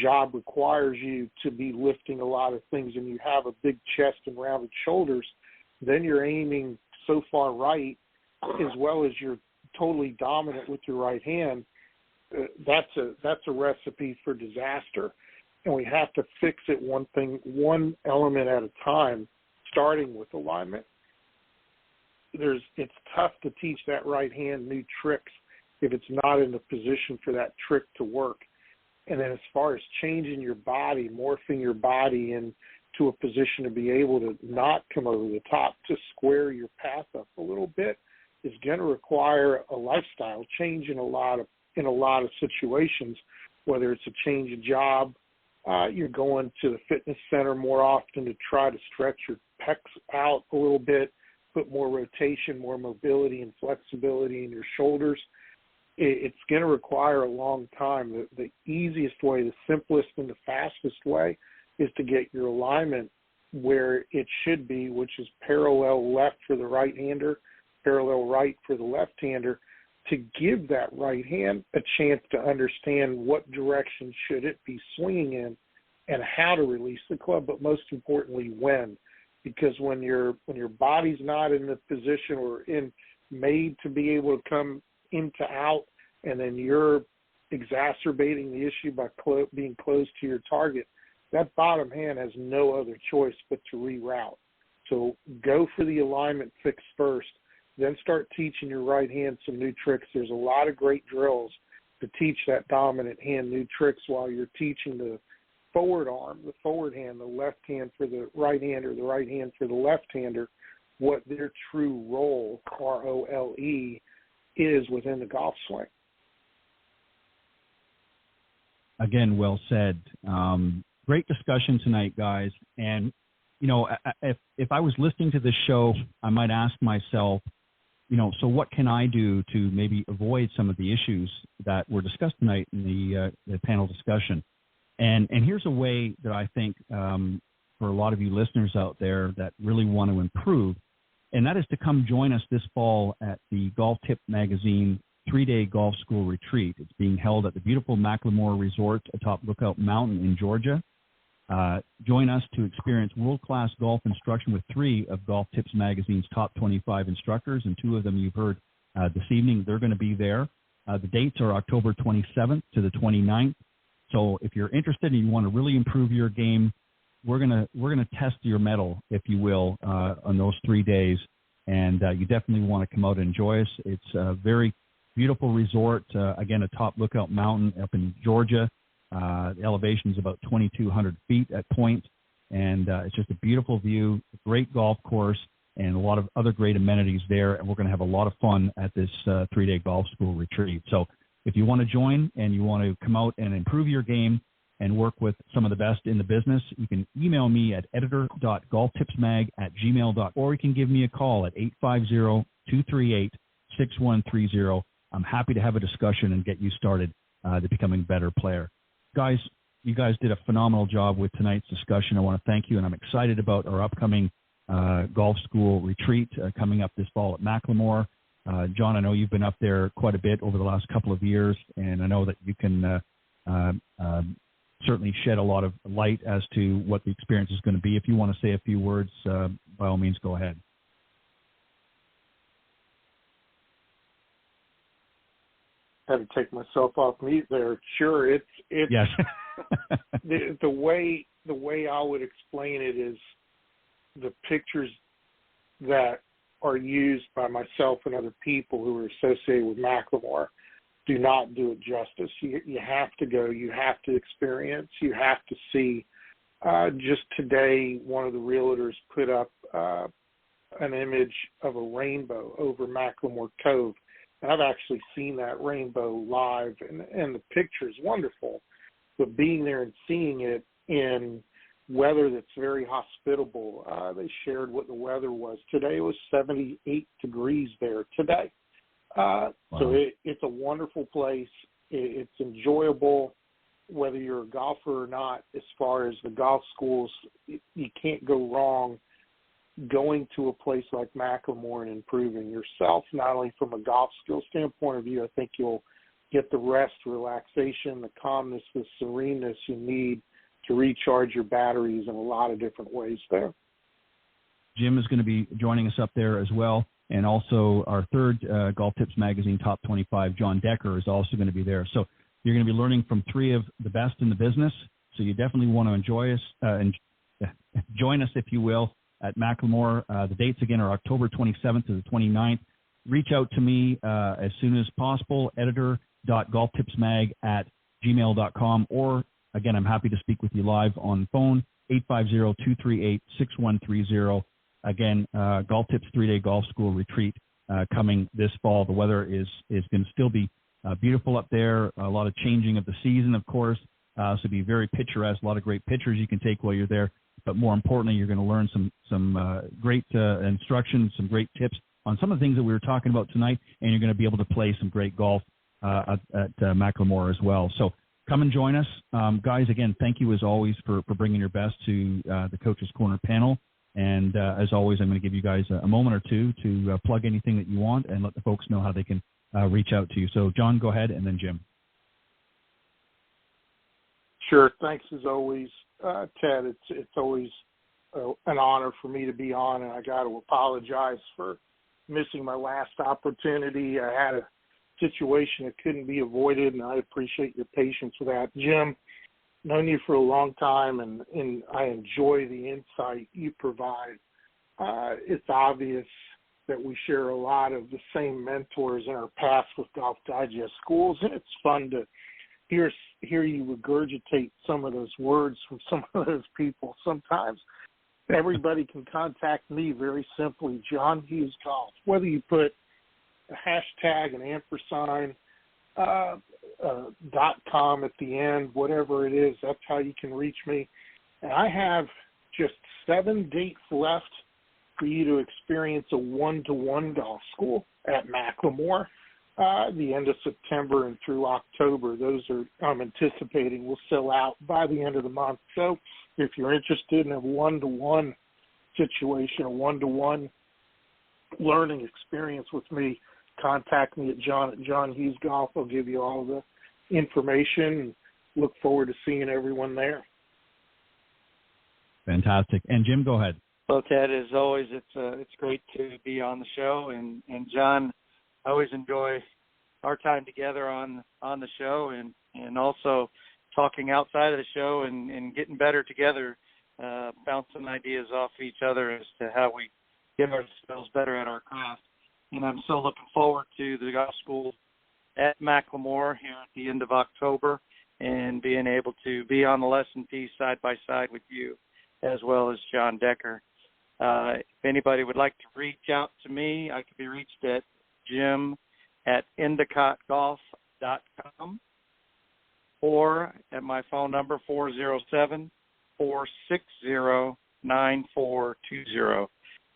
job requires you to be lifting a lot of things and you have a big chest and rounded shoulders, then you're aiming so far right as well as you're totally dominant with your right hand. That's a recipe for disaster. And we have to fix it one element at a time, starting with alignment. It's tough to teach that right hand new tricks if it's not in the position for that trick to work. And then as far as changing your body, morphing your body into a position to be able to not come over the top, to square your path up a little bit, is going to require a lifestyle change in a lot of situations, whether it's a change of job, you're going to the fitness center more often to try to stretch your pecs out a little bit, put more rotation, more mobility and flexibility in your shoulders. It's going to require a long time. The easiest way, the simplest and the fastest way is to get your alignment where it should be, which is parallel left for the right-hander, parallel right for the left-hander, to give that right hand a chance to understand what direction should it be swinging in and how to release the club, but most importantly, when. Because when your body's not in the position or made to be able to come into out, and then you're exacerbating the issue by being close to your target, that bottom hand has no other choice but to reroute. So go for the alignment fix first, then start teaching your right hand some new tricks. There's a lot of great drills to teach that dominant hand new tricks while you're teaching the forward arm, the forward hand, the left hand for the right hander, the right hand for the left-hander, what their true role, R-O-L-E, is within the golf swing. Again, well said. Great discussion tonight, guys. And, you know, if I was listening to this show, I might ask myself, so what can I do to maybe avoid some of the issues that were discussed tonight in the panel discussion? And here's a way that I think for a lot of you listeners out there that really want to improve, and that is to come join us this fall at the Golf Tip Magazine 3-day golf school retreat. It's being held at the beautiful Macklemore Resort atop Lookout Mountain in Georgia. Join us to experience world-class golf instruction with 3 of Golf Tips Magazine's top 25 instructors, and 2 of them you've heard this evening. They're going to be there. The dates are October 27th to the 29th. So if you're interested and you want to really improve your game, we're gonna test your mettle, if you will, on those 3 days, and you definitely want to come out and enjoy us. It's a very beautiful resort, again, atop Lookout Mountain up in Georgia. The elevation is about 2,200 feet at point, and it's just a beautiful view, a great golf course, and a lot of other great amenities there, and we're going to have a lot of fun at this 3-day golf school retreat. So if you want to join and you want to come out and improve your game and work with some of the best in the business, you can email me at editor.golftipsmag@gmail.com, or you can give me a call at 850-238-6130. I'm happy to have a discussion and get you started to becoming a better player. Guys, you guys did a phenomenal job with tonight's discussion. I want to thank you, and I'm excited about our upcoming golf school retreat coming up this fall at Macklemore. John, I know you've been up there quite a bit over the last couple of years, and I know that you can certainly shed a lot of light as to what the experience is going to be. If you want to say a few words, by all means, go ahead. I had to take myself off mute there. Sure, it's yes. the way I would explain it is the pictures that are used by myself and other people who are associated with Macklemore do not do it justice. You have to go, you have to experience, you have to see. Just today, one of the realtors put up an image of a rainbow over Macklemore Cove. And I've actually seen that rainbow live, and the picture is wonderful. But being there and seeing it in weather that's very hospitable, they shared what the weather was. Today it was 78 degrees there today. Wow. So it's a wonderful place. It's enjoyable, whether you're a golfer or not. As far as the golf schools, you can't go wrong going to a place like Macklemore and improving yourself, not only from a golf skill standpoint of view. I think you'll get the rest, relaxation, the calmness, the sereneness you need to recharge your batteries in a lot of different ways there. Jim is going to be joining us up there as well. And also our third Golf Tips Magazine Top 25, John Decker, is also going to be there. So you're going to be learning from 3 of the best in the business. So you definitely want to enjoy us and join us, if you will, at Macklemore. The dates, again, are October 27th to the 29th. Reach out to me as soon as possible, editor.golftipsmag@gmail.com, or, again, I'm happy to speak with you live on phone, 850-238-6130. Again, Golf Tips 3-day golf school retreat coming this fall. The weather is going to still be beautiful up there. A lot of changing of the season, of course. So be very picturesque. A lot of great pictures you can take while you're there. But more importantly, you're going to learn some great instruction, some great tips on some of the things that we were talking about tonight, and you're going to be able to play some great golf at Macklemore as well. So come and join us. Guys, again, thank you as always for bringing your best to the Coach's Corner panel. And as always, I'm going to give you guys a moment or two to plug anything that you want and let the folks know how they can reach out to you. So, John, go ahead, and then Jim. Sure. Thanks as always, Ted. It's always an honor for me to be on, and I got to apologize for missing my last opportunity. I had a situation that couldn't be avoided, and I appreciate your patience with that. Jim, known you for a long time, and I enjoy the insight you provide. It's obvious that we share a lot of the same mentors in our paths with Golf Digest schools, and it's fun to hear you regurgitate some of those words from some of those people. Sometimes everybody can contact me very simply, John Hughes Golf. Whether you put a hashtag, an ampersand, .com at the end, whatever it is, that's how you can reach me. And I have just 7 dates left. for you to experience a one-to-one golf school at Macklemore the end of September and through October. Those are, I'm anticipating, will sell out by the end of the month. So if you're interested in a one-to-one situation, a one-to-one learning experience with me, contact me at John Hughes Golf. I'll give you all the information and look forward to seeing everyone there. Fantastic. And Jim, go ahead. Well, Ted, as always, it's great to be on the show, and John, I always enjoy our time together on the show, and also talking outside of the show and getting better together, bouncing ideas off each other as to how we get ourselves better at our craft. And I'm so looking forward to the golf school at Macklemore here at the end of October, and being able to be on the lesson piece side by side with you, as well as John Decker. If anybody would like to reach out to me, I can be reached at jim@endicottgolf.com or at my phone number 407-460-9420.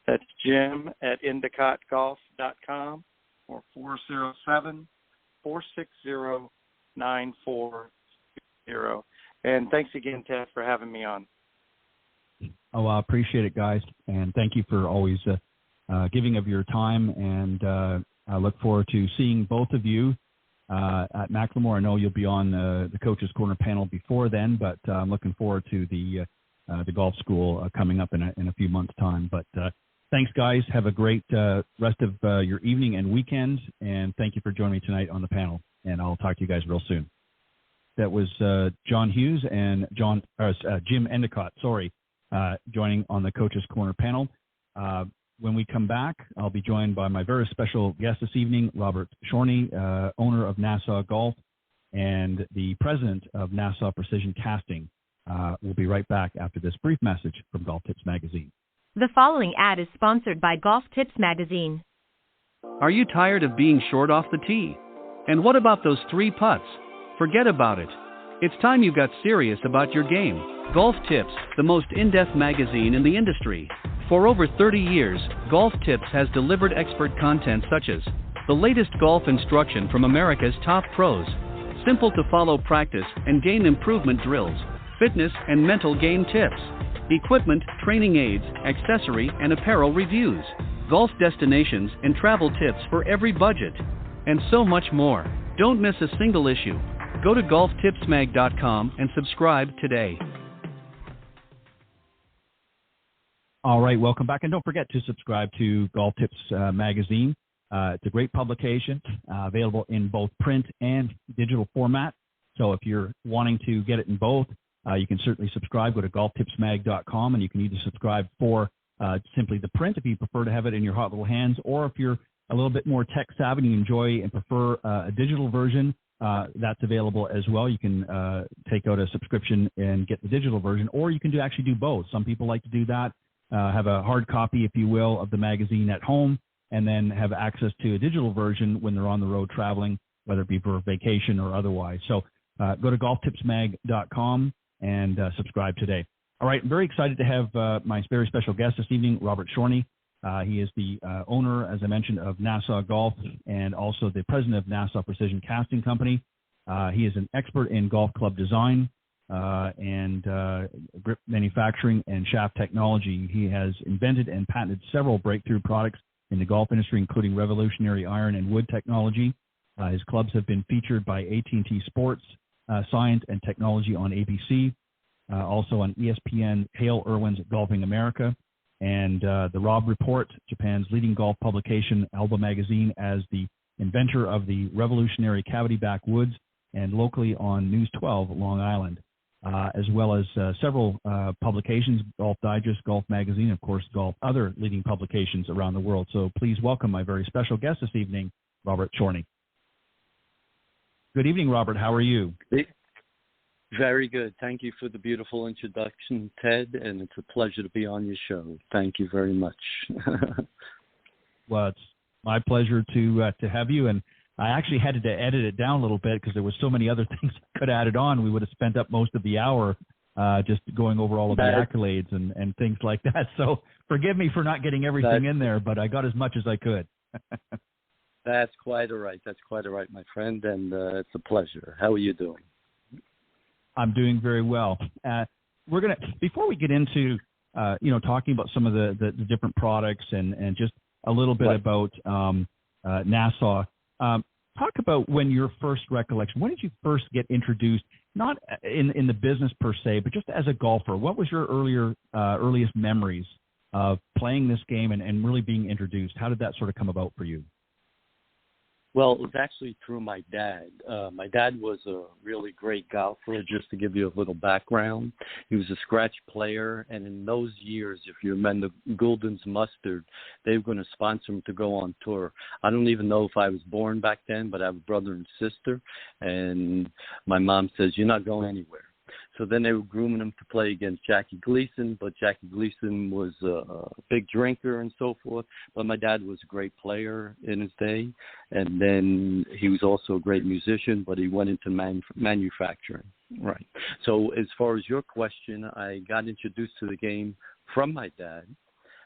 That's jim@endicottgolf.com or 407-460-9420. And thanks again, Ted, for having me on. Oh, I appreciate it, guys, and thank you for always giving of your time. And I look forward to seeing both of you at Macklemore. I know you'll be on the Coach's Corner panel before then, but I'm looking forward to the golf school coming up in a few months' time. But thanks, guys. Have a great rest of your evening and weekend, and thank you for joining me tonight on the panel. And I'll talk to you guys real soon. That was John Hughes and Jim Endicott, joining on the Coach's Corner panel. When we come back, I'll be joined by my very special guest this evening, Robert Chorne, owner of Nassau Golf and the president of Nassau Precision Casting. We'll be right back after this brief message from Golf Tips Magazine. The following ad is sponsored by Golf Tips Magazine. Are you tired of being short off the tee? And what about those 3 putts? Forget about it. It's time you got serious about your game. Golf Tips, the most in-depth magazine in the industry. For over 30 years, Golf Tips has delivered expert content such as the latest golf instruction from America's top pros, simple-to-follow practice and game improvement drills, fitness and mental game tips, equipment, training aids, accessory and apparel reviews, golf destinations and travel tips for every budget, and so much more. Don't miss a single issue. Go to golftipsmag.com and subscribe today. All right, welcome back. And don't forget to subscribe to Golf Tips Magazine. It's a great publication, available in both print and digital format. So if you're wanting to get it in both, you can certainly subscribe. Go to golftipsmag.com, and you can either subscribe for simply the print if you prefer to have it in your hot little hands, or if you're a little bit more tech savvy and you enjoy and prefer a digital version, that's available as well. You can take out a subscription and get the digital version, or you can actually do both. Some people like to do that, have a hard copy, if you will, of the magazine at home, and then have access to a digital version when they're on the road traveling, whether it be for vacation or otherwise. So go to golftipsmag.com and subscribe today. All right, I'm very excited to have my very special guest this evening, Robert Chorne. He is the owner, as I mentioned, of Nassau Golf and also the president of Nassau Precision Casting Company. He is an expert in golf club design and grip manufacturing and shaft technology. He has invented and patented several breakthrough products in the golf industry, including revolutionary iron and wood technology. His clubs have been featured by AT&T Sports, Science and Technology on ABC, also on ESPN, Hale Irwin's Golfing America, and the Rob Report, Japan's leading golf publication, Alba Magazine, as the inventor of the revolutionary cavity-back woods, and locally on News 12, Long Island, as well as several publications, Golf Digest, Golf Magazine, of course, other leading publications around the world. So please welcome my very special guest this evening, Robert Chorne. Good evening, Robert. How are you? Very good. Thank you for the beautiful introduction, Ted, and it's a pleasure to be on your show. Thank you very much. Well, it's my pleasure to have you, and I actually had to edit it down a little bit because there was so many other things I could have added on. We would have spent up most of the hour just going over all of the accolades and things like that. So forgive me for not getting everything in there, but I got as much as I could. That's quite all right. That's quite all right, my friend, and it's a pleasure. How are you doing? I'm doing very well. We're gonna, before we get into talking about some of the different products and just a little bit about Nassau. Talk about when your first recollection. When did you first get introduced? Not in the business per se, but just as a golfer. What was your earliest memories of playing this game and really being introduced? How did that sort of come about for you? Well, it was actually through my dad. My dad was a really great golfer. Just to give you a little background, he was a scratch player, and in those years, if you remember Gulden's Mustard, they were going to sponsor him to go on tour. I don't even know if I was born back then, but I have a brother and sister, and my mom says, "You're not going anywhere." So then they were grooming him to play against Jackie Gleason, but Jackie Gleason was a big drinker and so forth. But my dad was a great player in his day, and then he was also a great musician, but he went into manufacturing. Right. So as far as your question, I got introduced to the game from my dad,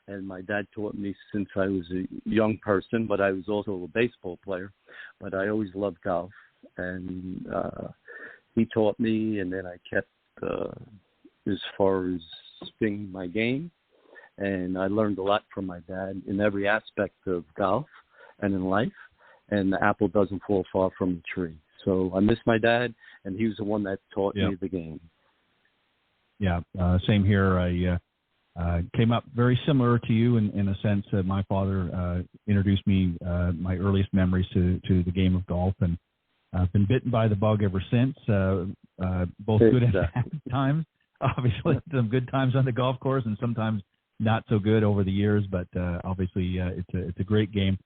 and my dad taught me since I was a young person, but I was also a baseball player. But I always loved golf, and he taught me, and then I kept as far as swinging my game, and I learned a lot from my dad in every aspect of golf and in life, and the apple doesn't fall far from the tree. So I miss my dad, and he was the one that taught me the game. Yeah, same here. I came up very similar to you in a sense that my father introduced me, my earliest memories to the game of golf, and I've been bitten by the bug ever since, both good and bad times. Obviously, some good times on the golf course and sometimes not so good over the years, but obviously it's a great game.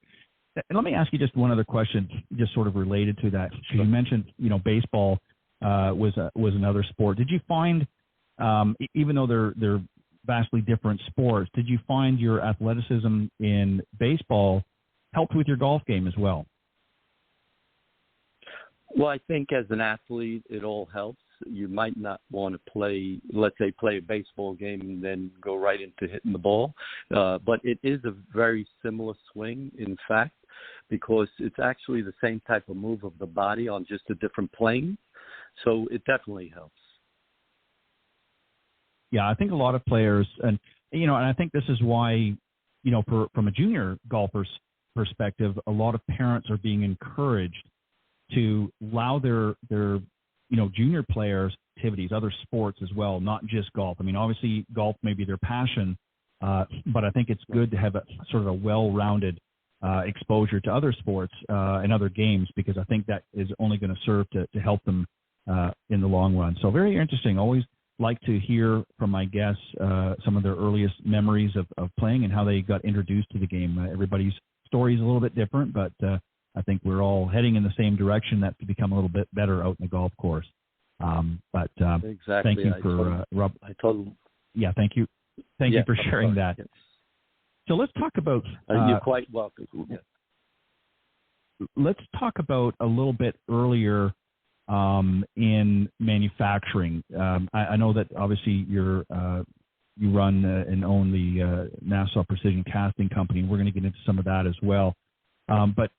And let me ask you just one other question, just sort of related to that. You mentioned, baseball was another sport. Did you find, even though they're vastly different sports, did you find your athleticism in baseball helped with your golf game as well? Well, I think as an athlete, it all helps. You might not want to play a baseball game and then go right into hitting the ball. But it is a very similar swing, in fact, because it's actually the same type of move of the body on just a different plane. So it definitely helps. Yeah, I think a lot of players, and I think this is why, from a junior golfer's perspective, a lot of parents are being encouraged to allow their junior players activities, other sports as well, not just golf. I mean, obviously golf may be their passion, but I think it's good to have a sort of a well-rounded exposure to other sports and other games, because I think that is only going to serve to help them in the long run. So very interesting. Always like to hear from my guests some of their earliest memories of playing and how they got introduced to the game. Everybody's story is a little bit different, but I think we're all heading in the same direction, that to become a little bit better out in the golf course. Exactly. Thank you for Rob. Yeah, thank you. Thank you for sharing that. Yes. So let's talk about. You're quite welcome. Yes. Let's talk about a little bit earlier in manufacturing. I know that obviously you run and own the Nassau Precision Casting Company. We're going to get into some of that as well. But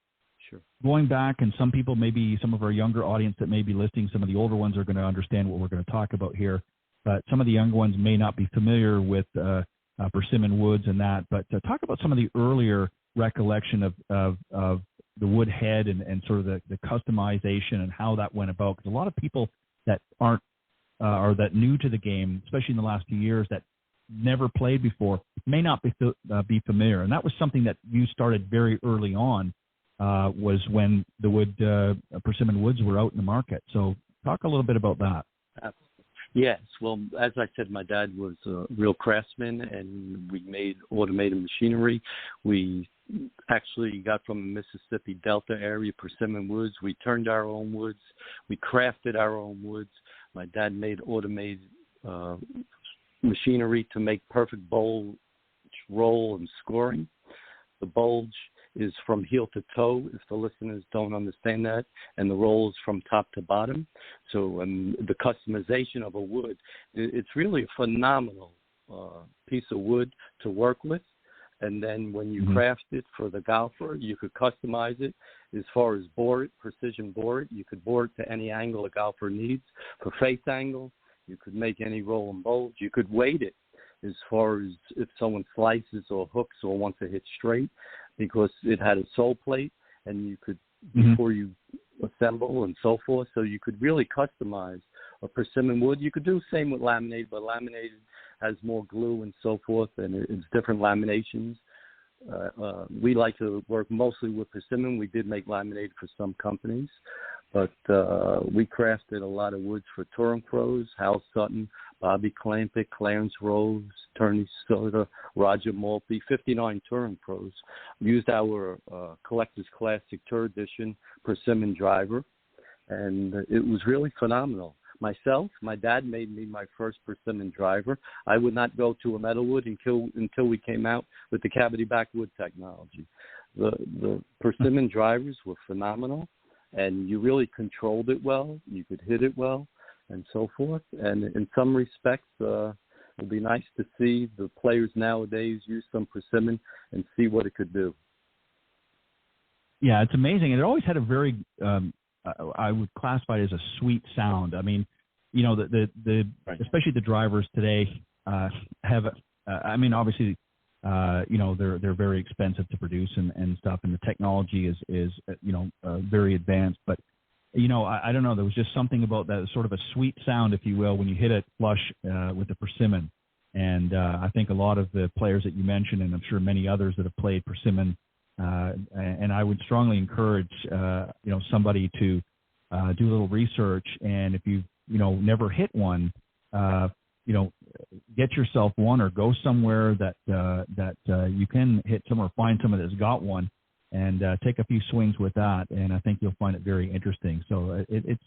going back, and some people, maybe some of our younger audience that may be listening, some of the older ones are going to understand what we're going to talk about here, but some of the younger ones may not be familiar with Persimmon Woods and that. But talk about some of the earlier recollection of the wood head and sort of the customization and how that went about. Because a lot of people that aren't or that new to the game, especially in the last few years, that never played before, may not be familiar. And that was something that you started very early on. Was when the wood Persimmon Woods were out in the market. So talk a little bit about that. Yes. Well, as I said, my dad was a real craftsman, and we made automated machinery. We actually got from the Mississippi Delta area, Persimmon Woods. We turned our own woods. We crafted our own woods. My dad made automated machinery to make perfect bulge roll and scoring. The bulge is from heel to toe, if the listeners don't understand that, and the roll is from top to bottom. So the customization of a wood, it's really a phenomenal piece of wood to work with. And then when you craft it for the golfer, you could customize it as far as bore it, precision bore it. You could bore it to any angle a golfer needs. For face angle, you could make any roll and bulge. You could weight it as far as if someone slices or hooks or wants to hit straight, because it had a sole plate, and you could, before you assemble and so forth, so you could really customize a persimmon wood. You could do the same with laminated, but laminated has more glue and so forth, and it's different laminations. We like to work mostly with persimmon. We did make laminated for some companies, but we crafted a lot of woods for touring pros, Hal Sutton, Bobby Clampett, Clarence Rose, Turney Soda, Roger Maltby, 59 touring pros. We used our Collector's Classic Tour Edition persimmon driver, and it was really phenomenal. Myself, my dad made me my first persimmon driver. I would not go to a metalwood until we came out with the cavity back wood technology. The persimmon drivers were phenomenal, and you really controlled it well. You could hit it well, and so forth. And in some respects, it would be nice to see the players nowadays use some persimmon and see what it could do. Yeah, it's amazing. And it always had a very, I would classify it as a sweet sound. I mean, you know, the especially the drivers today have, I mean, obviously, you know, they're very expensive to produce and stuff, and the technology is you know, very advanced. But, you know, I don't know, there was just something about that sort of a sweet sound, if you will, when you hit it flush with the persimmon. And I think a lot of the players that you mentioned, and I'm sure many others that have played persimmon, and I would strongly encourage, you know, somebody to do a little research. And if you've, you know, never hit one, you know, get yourself one, or go somewhere that you can hit somewhere, find someone that's got one, and take a few swings with that. And I think you'll find it very interesting. So you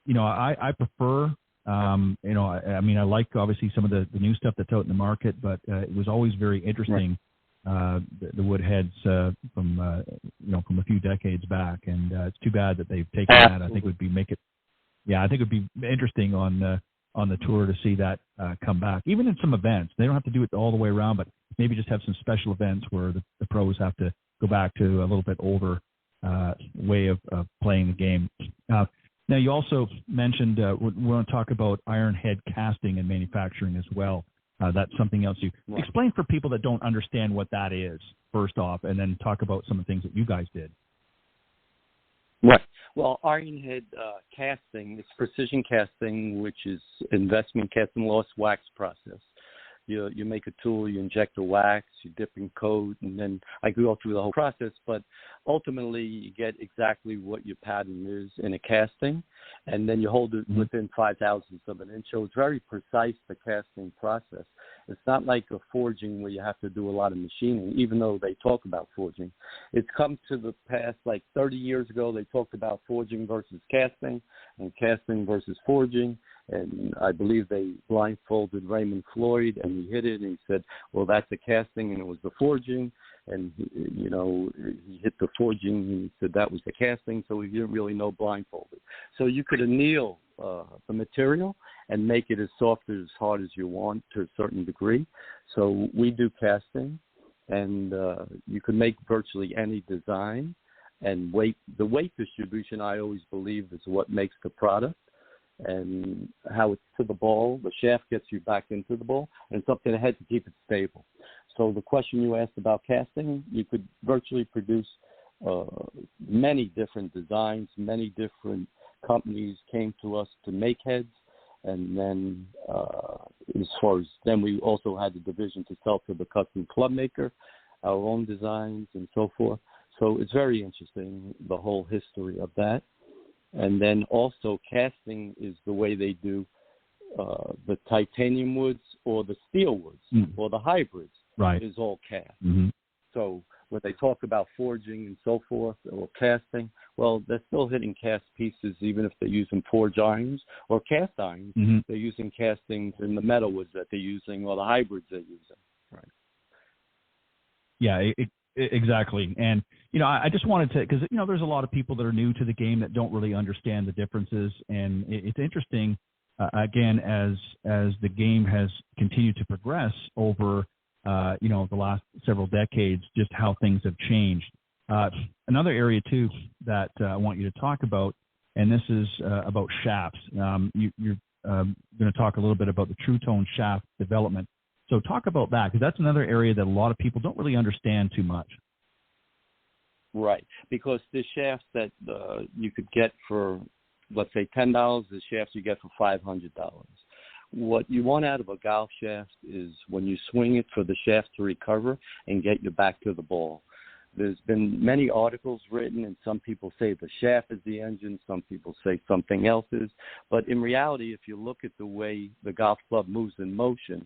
know, I prefer, you know, I mean, I like obviously some of the new stuff that's out in the market, but it was always very interesting. The wood heads from you know, from a few decades back, and it's too bad that they've taken that. I think it would be I think it would be interesting on the tour to see that come back, even in some events. They don't have to do it all the way around, but maybe just have some special events where the pros have to go back to a little bit older way of playing the game. Now, you also mentioned we want to talk about iron head casting and manufacturing as well. That's something else. You explain for people that don't understand what that is, first off, and then talk about some of the things that you guys did. Right. Well, iron head casting is precision casting, which is investment casting loss wax process. You make a tool, you inject the wax, you dip and coat, and then I could go through the whole process, but ultimately you get exactly what your pattern is in a casting, and then you hold it within 0.005 of an inch. So it's very precise, the casting process. It's not like a forging where you have to do a lot of machining, even though they talk about forging. It's come to the past, like 30 years ago, they talked about forging versus casting, and casting versus forging. And I believe they blindfolded Raymond Floyd, and he hit it, and he said, well, that's a casting, and it was the forging. And, you know, he hit the forging, and he said that was the casting, so he didn't really know blindfolded. So you could anneal the material and make it as soft or as hard as you want to a certain degree. So we do casting, and you can make virtually any design. And the weight distribution, I always believe, is what makes the product. And how it's to the ball, the shaft gets you back into the ball, and it's up to the head to keep it stable. So the question you asked about casting, you could virtually produce many different designs. Many different companies came to us to make heads, and then as far as then we also had the division to sell to the custom club maker, our own designs and so forth. So it's very interesting, the whole history of that. And then also casting is the way they do the titanium woods or the steel woods or the hybrids. Right. Is all cast. Mm-hmm. So when they talk about forging and so forth or casting, well, they're still hitting cast pieces even if they're using forged irons or cast irons. Mm-hmm. They're using castings in the metal woods that they're using or the hybrids they're using. Right. Yeah, Exactly. And, I just wanted to, because, there's a lot of people that are new to the game that don't really understand the differences. And it's interesting, again, as the game has continued to progress over, the last several decades, just how things have changed. Another area, too, that I want you to talk about, and this is about shafts. You're going to talk a little bit about the True Tone shaft development. So talk about that, because that's another area that a lot of people don't really understand too much. Right, because the shafts that you could get for, let's say, $10, the shafts you get for $500. What you want out of a golf shaft is when you swing it for the shaft to recover and get you back to the ball. There's been many articles written, and some people say the shaft is the engine, some people say something else is. But in reality, if you look at the way the golf club moves in motion,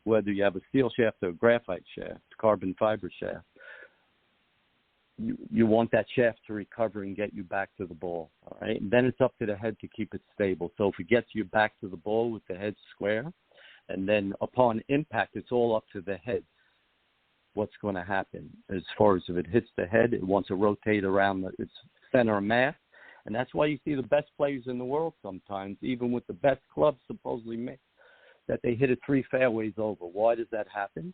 whether you have a steel shaft or a graphite shaft, carbon fiber shaft, you want that shaft to recover and get you back to the ball, all right? And then it's up to the head to keep it stable. So if it gets you back to the ball with the head square, and then upon impact, it's all up to the head what's going to happen. As far as if it hits the head, it wants to rotate around its center of mass. And that's why you see the best players in the world sometimes, even with the best clubs supposedly made, that they hit it 3 fairways over. Why does that happen?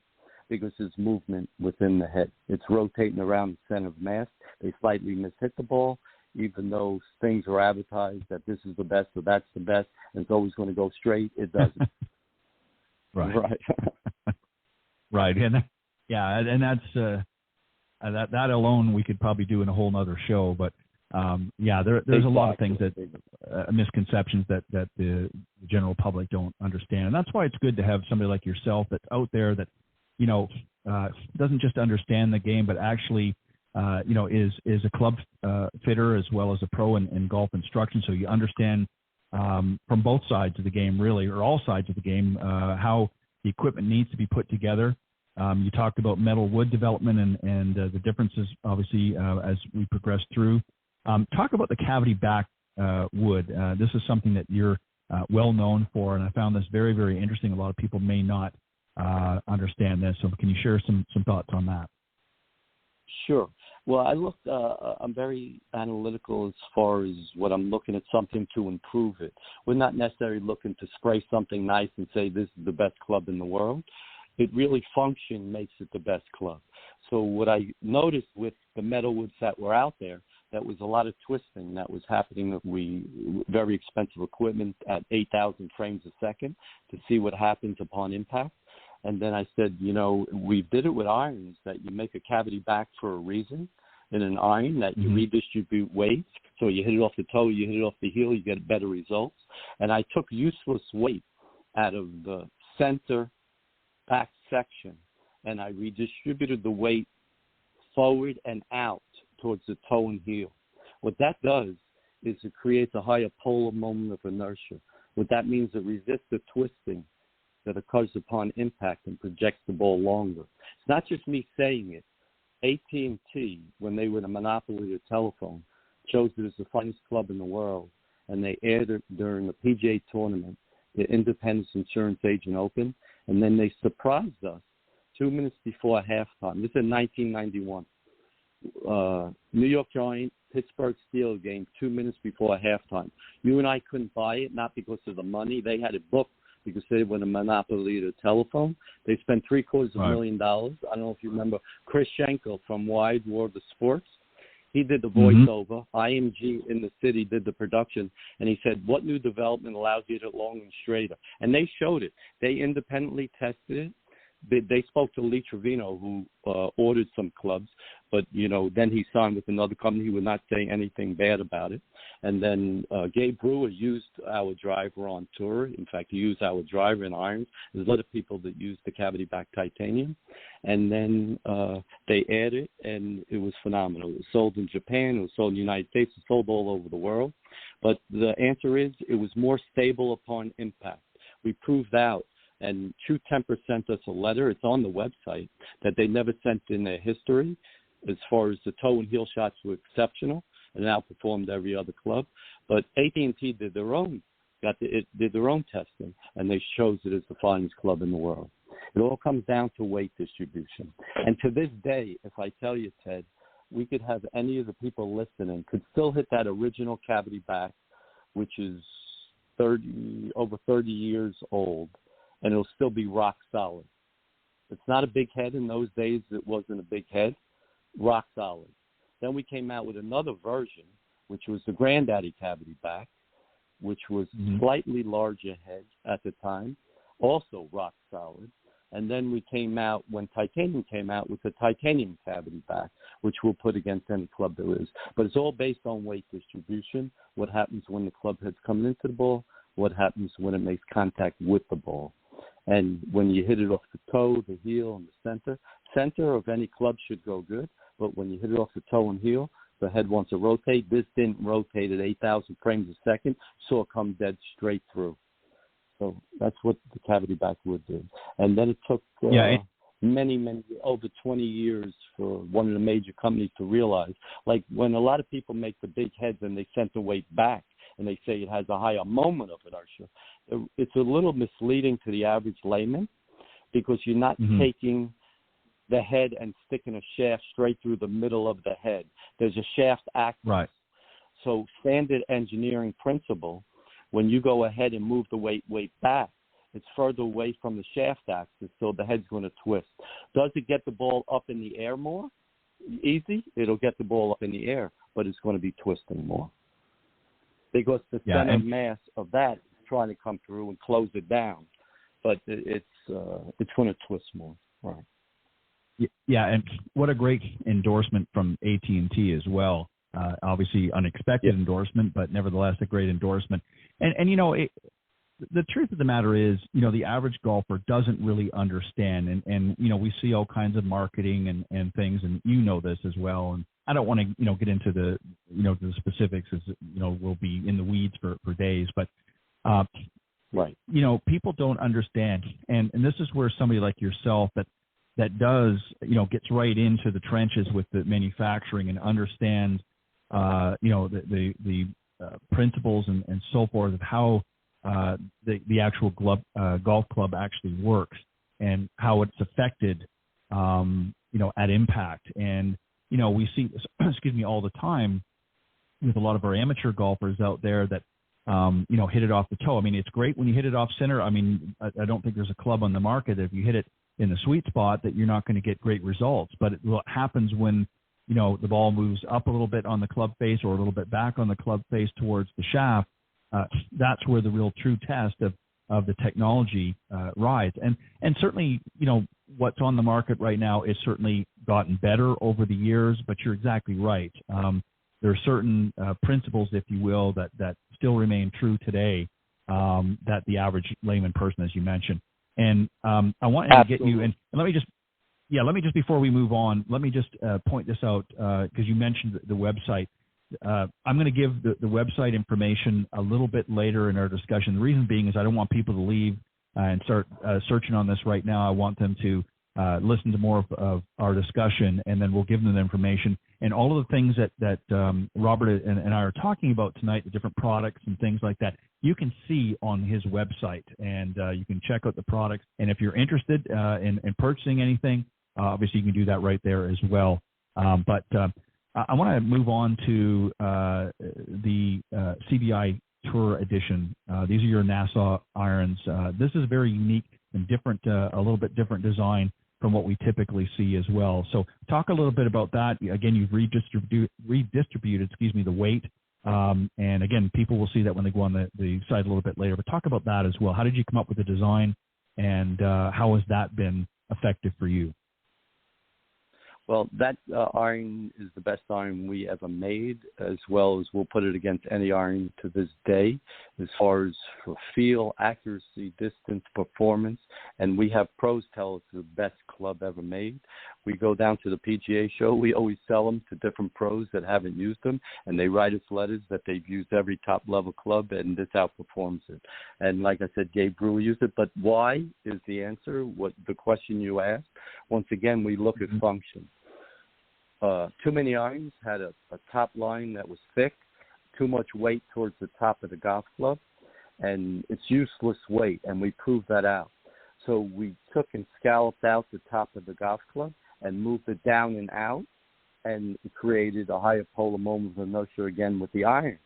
Because it's movement within the head. It's rotating around the center of mass. They slightly mishit the ball, even though things are advertised that this is the best or that's the best, and it's always going to go straight. It doesn't. Right. Right. And and that's that alone we could probably do in a whole nother show. But there's a lot of things that misconceptions that the general public don't understand, and that's why it's good to have somebody like yourself that's out there that doesn't just understand the game, but actually is a club fitter as well as a pro in golf instruction. So you understand from both sides of the game, really, or all sides of the game, how the equipment needs to be put together. You talked about metal wood development and the differences, obviously, as we progress through. Talk about the cavity back wood. This is something that you're well known for, and I found this very, very interesting. A lot of people may not understand this. So can you share some thoughts on that? Sure. Well, I'm very analytical as far as what I'm looking at something to improve it. We're not necessarily looking to spray something nice and say this is the best club in the world. It really function makes it the best club. So what I noticed with the metal woods that were out there, that was a lot of twisting that was happening. Very expensive equipment at 8,000 frames a second to see what happens upon impact. And then I said, we did it with irons, that you make a cavity back for a reason in an iron, that you redistribute weight. So you hit it off the toe, you hit it off the heel, you get better results. And I took useless weight out of the center back section, and I redistributed the weight forward and out towards the toe and heel. What that does is it creates a higher polar moment of inertia. What that means, it resists the twisting that occurs upon impact and projects the ball longer. It's not just me saying it. AT&T, when they were the monopoly of telephone, chose it as the finest club in the world, and they aired it during the PGA tournament, the Independence Insurance Agent Open, and then they surprised us 2 minutes before halftime. This is in 1991. New York Giants, Pittsburgh Steelers game 2 minutes before halftime. You and I couldn't buy it, not because of the money. They had it booked because they were the monopoly of the telephone. They spent $750,000. I don't know if you remember Chris Schenkel from Wide World of Sports. He did the voiceover. IMG in the city did the production, and he said, what new development allows you to hit it long and straighter? And they showed it. They independently tested it. They spoke to Lee Trevino, who ordered some clubs, but, then he signed with another company. He would not say anything bad about it. And then Gabe Brewer used our driver on tour. In fact, he used our driver in irons. There's a lot of people that use the cavity back titanium. And then they added, and it was phenomenal. It was sold in Japan. It was sold in the United States. It was sold all over the world. But the answer is it was more stable upon impact. We proved out. And True Temper sent us a letter. It's on the website that they never sent in their history. As far as the toe and heel shots were exceptional and outperformed every other club. But AT&T did their own testing, and they chose it as the finest club in the world. It all comes down to weight distribution. And to this day, if I tell you, Ted, we could have any of the people listening could still hit that original cavity back, which is over 30 years old, and it'll still be rock solid. It's not a big head. In those days, it wasn't a big head. Rock solid. Then we came out with another version, which was the granddaddy cavity back, which was slightly larger head at the time, also rock solid. And then we came out, when titanium came out, with the titanium cavity back, which we'll put against any club there is. But it's all based on weight distribution, what happens when the club head's coming into the ball, what happens when it makes contact with the ball. And when you hit it off the toe, the heel, and the center of any club should go good. But when you hit it off the toe and heel, the head wants to rotate. This didn't rotate at 8,000 frames a second, so it come dead straight through. So that's what the cavity back would do. And then it took many, over 20 years for one of the major companies to realize, like when a lot of people make the big heads and they center weight back and they say it has a higher moment of inertia, it's a little misleading to the average layman because you're not taking the head and sticking a shaft straight through the middle of the head. There's a shaft axis. Right. So standard engineering principle, when you go ahead and move the weight back, it's further away from the shaft axis, so the head's going to twist. Does it get the ball up in the air more? Easy. It'll get the ball up in the air, but it's going to be twisting more. Because the center mass of that is trying to come through and close it down, but it's going to twist more. Right. Yeah, and what a great endorsement from AT&T as well. Obviously, unexpected endorsement, but nevertheless a great endorsement. And you know, the truth of the matter is, you know, the average golfer doesn't really understand. And you know, we see all kinds of marketing and things, and you know this as well. And I don't want to, you know, get into the specifics, as you know, we'll be in the weeds for days. But right, you know, people don't understand, and this is where somebody like yourself that does, you know, gets right into the trenches with the manufacturing and understands, you know, the principles and so forth of how the actual golf club actually works and how it's affected, you know, at impact. And, you know, we see this, excuse me, all the time with a lot of our amateur golfers out there that, you know, hit it off the toe. I mean, it's great when you hit it off center. I mean, I don't think there's a club on the market that if you hit it in the sweet spot that you're not going to get great results. But what happens when, you know, the ball moves up a little bit on the club face or a little bit back on the club face towards the shaft, that's where the real true test of the technology rides. And certainly, you know, what's on the market right now is certainly gotten better over the years, but you're exactly right. There are certain principles, if you will, that still remain true today that the average layman person, as you mentioned. And I want to get you, and let me just before we move on, let me just point this out because you mentioned the website. I'm going to give the website information a little bit later in our discussion. The reason being is I don't want people to leave and start searching on this right now. I want them to listen to more of our discussion, and then we'll give them the information. And all of the things that Robert and I are talking about tonight, the different products and things like that, you can see on his website, and you can check out the products. And if you're interested in purchasing anything, obviously you can do that right there as well. But I want to move on to the CBI Tour Edition. These are your Nassau irons. This is very unique and different, a little bit different design from what we typically see as well. So talk a little bit about that. Again, you've redistributed, the weight. And again, people will see that when they go on the site a little bit later. But talk about that as well. How did you come up with the design, and how has that been effective for you? Well, that iron is the best iron we ever made, as well as we'll put it against any iron to this day, as far as for feel, accuracy, distance, performance. And we have pros tell us it's the best club ever made. We go down to the PGA show. We always sell them to different pros that haven't used them, and they write us letters that they've used every top-level club, and this outperforms it. And like I said, Gabe Brewer used it, but why is the answer, what the question you asked. Once again, we look at function. Too many irons had a top line that was thick, too much weight towards the top of the golf club, and it's useless weight, and we proved that out. So we took and scalloped out the top of the golf club and moved it down and out, and created a higher polar moment of inertia again with the iron.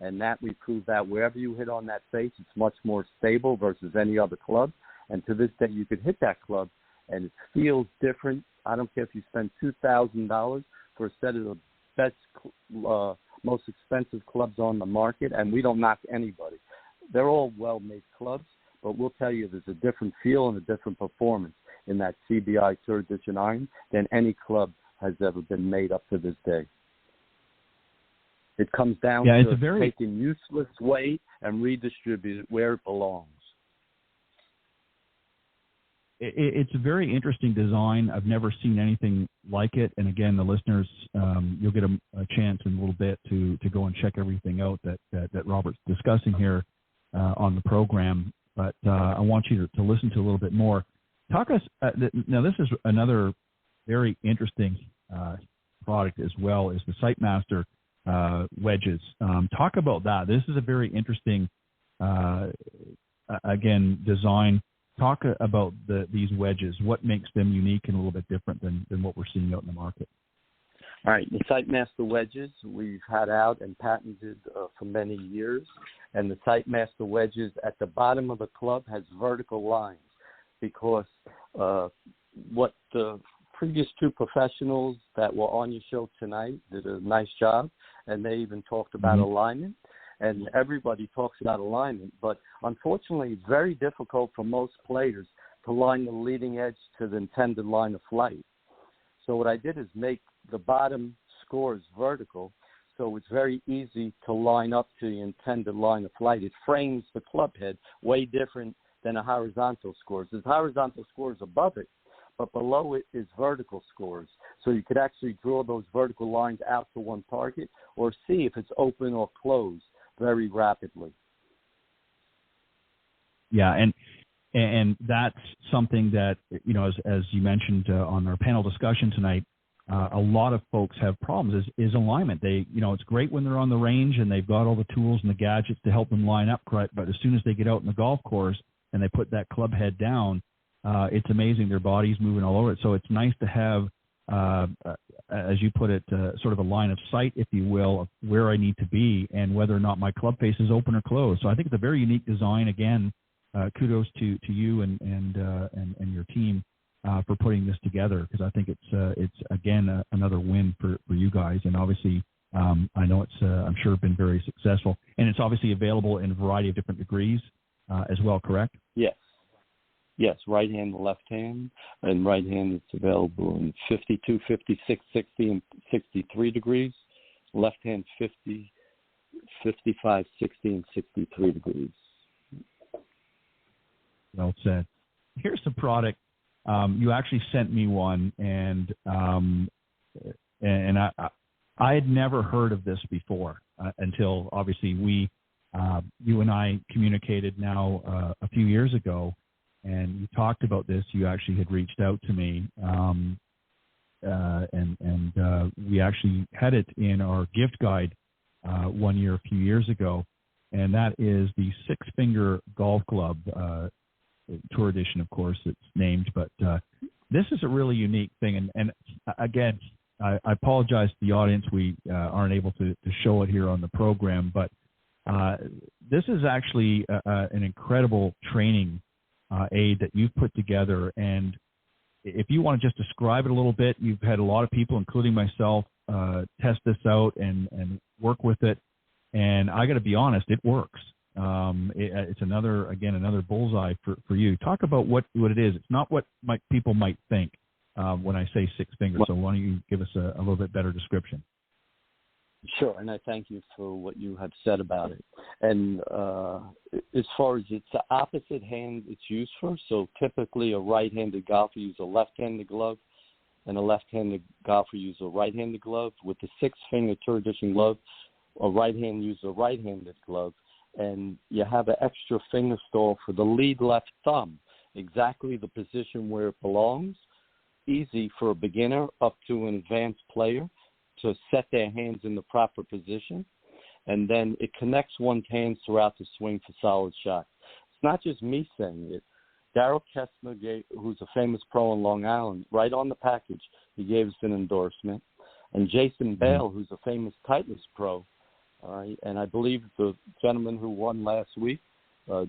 And that we proved that wherever you hit on that face, it's much more stable versus any other club. And to this day, you could hit that club, and it feels different. I don't care if you spend $2,000 for a set of the best, most expensive clubs on the market, and we don't knock anybody. They're all well-made clubs, but we'll tell you there's a different feel and a different performance in that CBI third edition iron than any club has ever been made up to this day. It comes down to taking useless weight and redistribute it where it belongs. It's a very interesting design. I've never seen anything like it. And again, the listeners, you'll get a chance in a little bit to go and check everything out that Robert's discussing here on the program. But I want you to listen to a little bit more. Talk us now. This is another very interesting product as well, is the Sightmaster wedges. Talk about that. This is a very interesting, again, design. Talk about these wedges. What makes them unique and a little bit different than what we're seeing out in the market? All right, the Sightmaster wedges we've had out and patented for many years. And the Sightmaster wedges at the bottom of the club has vertical lines because what the previous two professionals that were on your show tonight did a nice job, and they even talked about alignment. And everybody talks about alignment, but unfortunately it's very difficult for most players to line the leading edge to the intended line of flight. So what I did is make the bottom scores vertical, so it's very easy to line up to the intended line of flight. It frames the club head way different than a horizontal score. There's horizontal scores above it, but below it is vertical scores. So you could actually draw those vertical lines out to one target or see if it's open or closed very rapidly. Yeah, and that's something that, you know, as you mentioned on our panel discussion tonight, a lot of folks have problems is alignment. They, you know, it's great when they're on the range and they've got all the tools and the gadgets to help them line up correct, but as soon as they get out in the golf course and they put that club head down, it's amazing. Their body's moving all over it. So it's nice to have, as you put it, sort of a line of sight, if you will, of where I need to be and whether or not my club face is open or closed. So I think it's a very unique design. Again, kudos to you and your team for putting this together, because I think it's again another win for you guys. And obviously, I know it's I'm sure been very successful, and it's obviously available in a variety of different degrees as well. Correct? Yes. Yes, right hand, left hand, and right hand it's available in 52, 56, 60, and 63 degrees. Left hand 50, 55, 60, and 63 degrees. Well said. Here's the product. You actually sent me one, and I had never heard of this before until obviously you and I communicated now a few years ago. And you talked about this. You actually had reached out to me, and we actually had it in our gift guide 1 year, a few years ago, and that is the Six Finger Golf Club Tour Edition. Of course, it's named, but this is a really unique thing. And again, I apologize to the audience. We aren't able to show it here on the program, but this is actually an incredible training aid that you've put together. And if you want to just describe it a little bit, you've had a lot of people, including myself, test this out and work with it. And I got to be honest, it works. It's another bullseye for you. Talk about what it is. It's not what people might think when I say Six Fingers. So why don't you give us a little bit better description? Sure, and I thank you for what you have said about it. And as far as it's the opposite hand it's used for, so typically a right-handed golfer uses a left-handed glove, and a left-handed golfer uses a right-handed glove. With the six-finger Tour Edition glove, a right hand uses a right-handed glove, and you have an extra finger stall for the lead left thumb, exactly the position where it belongs, easy for a beginner up to an advanced player to set their hands in the proper position, and then it connects one's hands throughout the swing for solid shots. It's not just me saying it. Darrell Kessner, who's a famous pro in Long Island, right on the package, he gave us an endorsement. And Jason Bale, who's a famous Titleist pro, all right, and I believe the gentleman who won last week,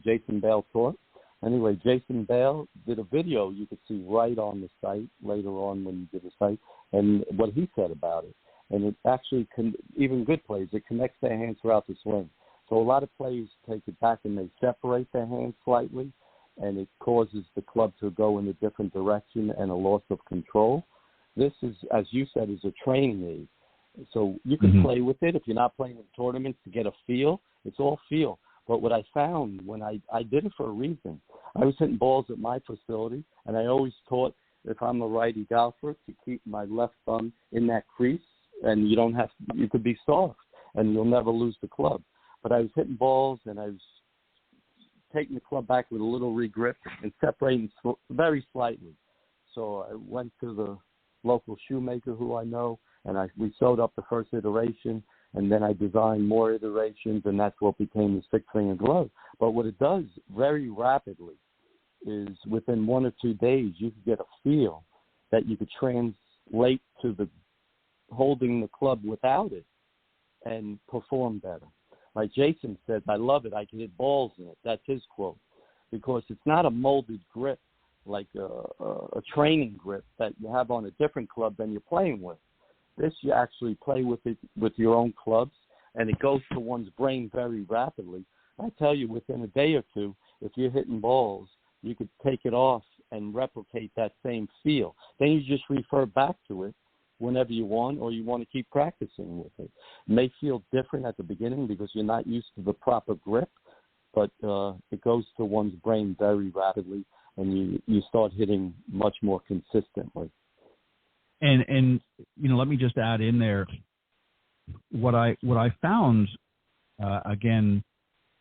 Jason Bale taught. Anyway, Jason Bale did a video you could see right on the site later on when you did the site, and what he said about it. And it actually, even good plays, it connects their hands throughout the swing. So a lot of players take it back and they separate their hands slightly, and it causes the club to go in a different direction and a loss of control. This is, as you said, is a training aid. So you can play with it if you're not playing in tournaments to get a feel. It's all feel. But what I found when I did it for a reason, I was hitting balls at my facility, and I always taught if I'm a righty golfer to keep my left thumb in that crease, and you could be soft, and you'll never lose the club. But I was hitting balls, and I was taking the club back with a little regrip and separating very slightly. So I went to the local shoemaker who I know, and we sewed up the first iteration, and then I designed more iterations, and that's what became the six-finger glove. But what it does very rapidly is within 1 or 2 days, you can get a feel that you could translate to the holding the club without it and perform better. Like Jason said, I love it. I can hit balls in it. That's his quote. Because it's not a molded grip like a training grip that you have on a different club than you're playing with. This, you actually play with it with your own clubs, and it goes to one's brain very rapidly. I tell you, within a day or two, if you're hitting balls, you could take it off and replicate that same feel. Then you just refer back to it whenever you want, or you want to keep practicing with it. It may feel different at the beginning because you're not used to the proper grip, but it goes to one's brain very rapidly, and you start hitting much more consistently. And let me just add in there what I found again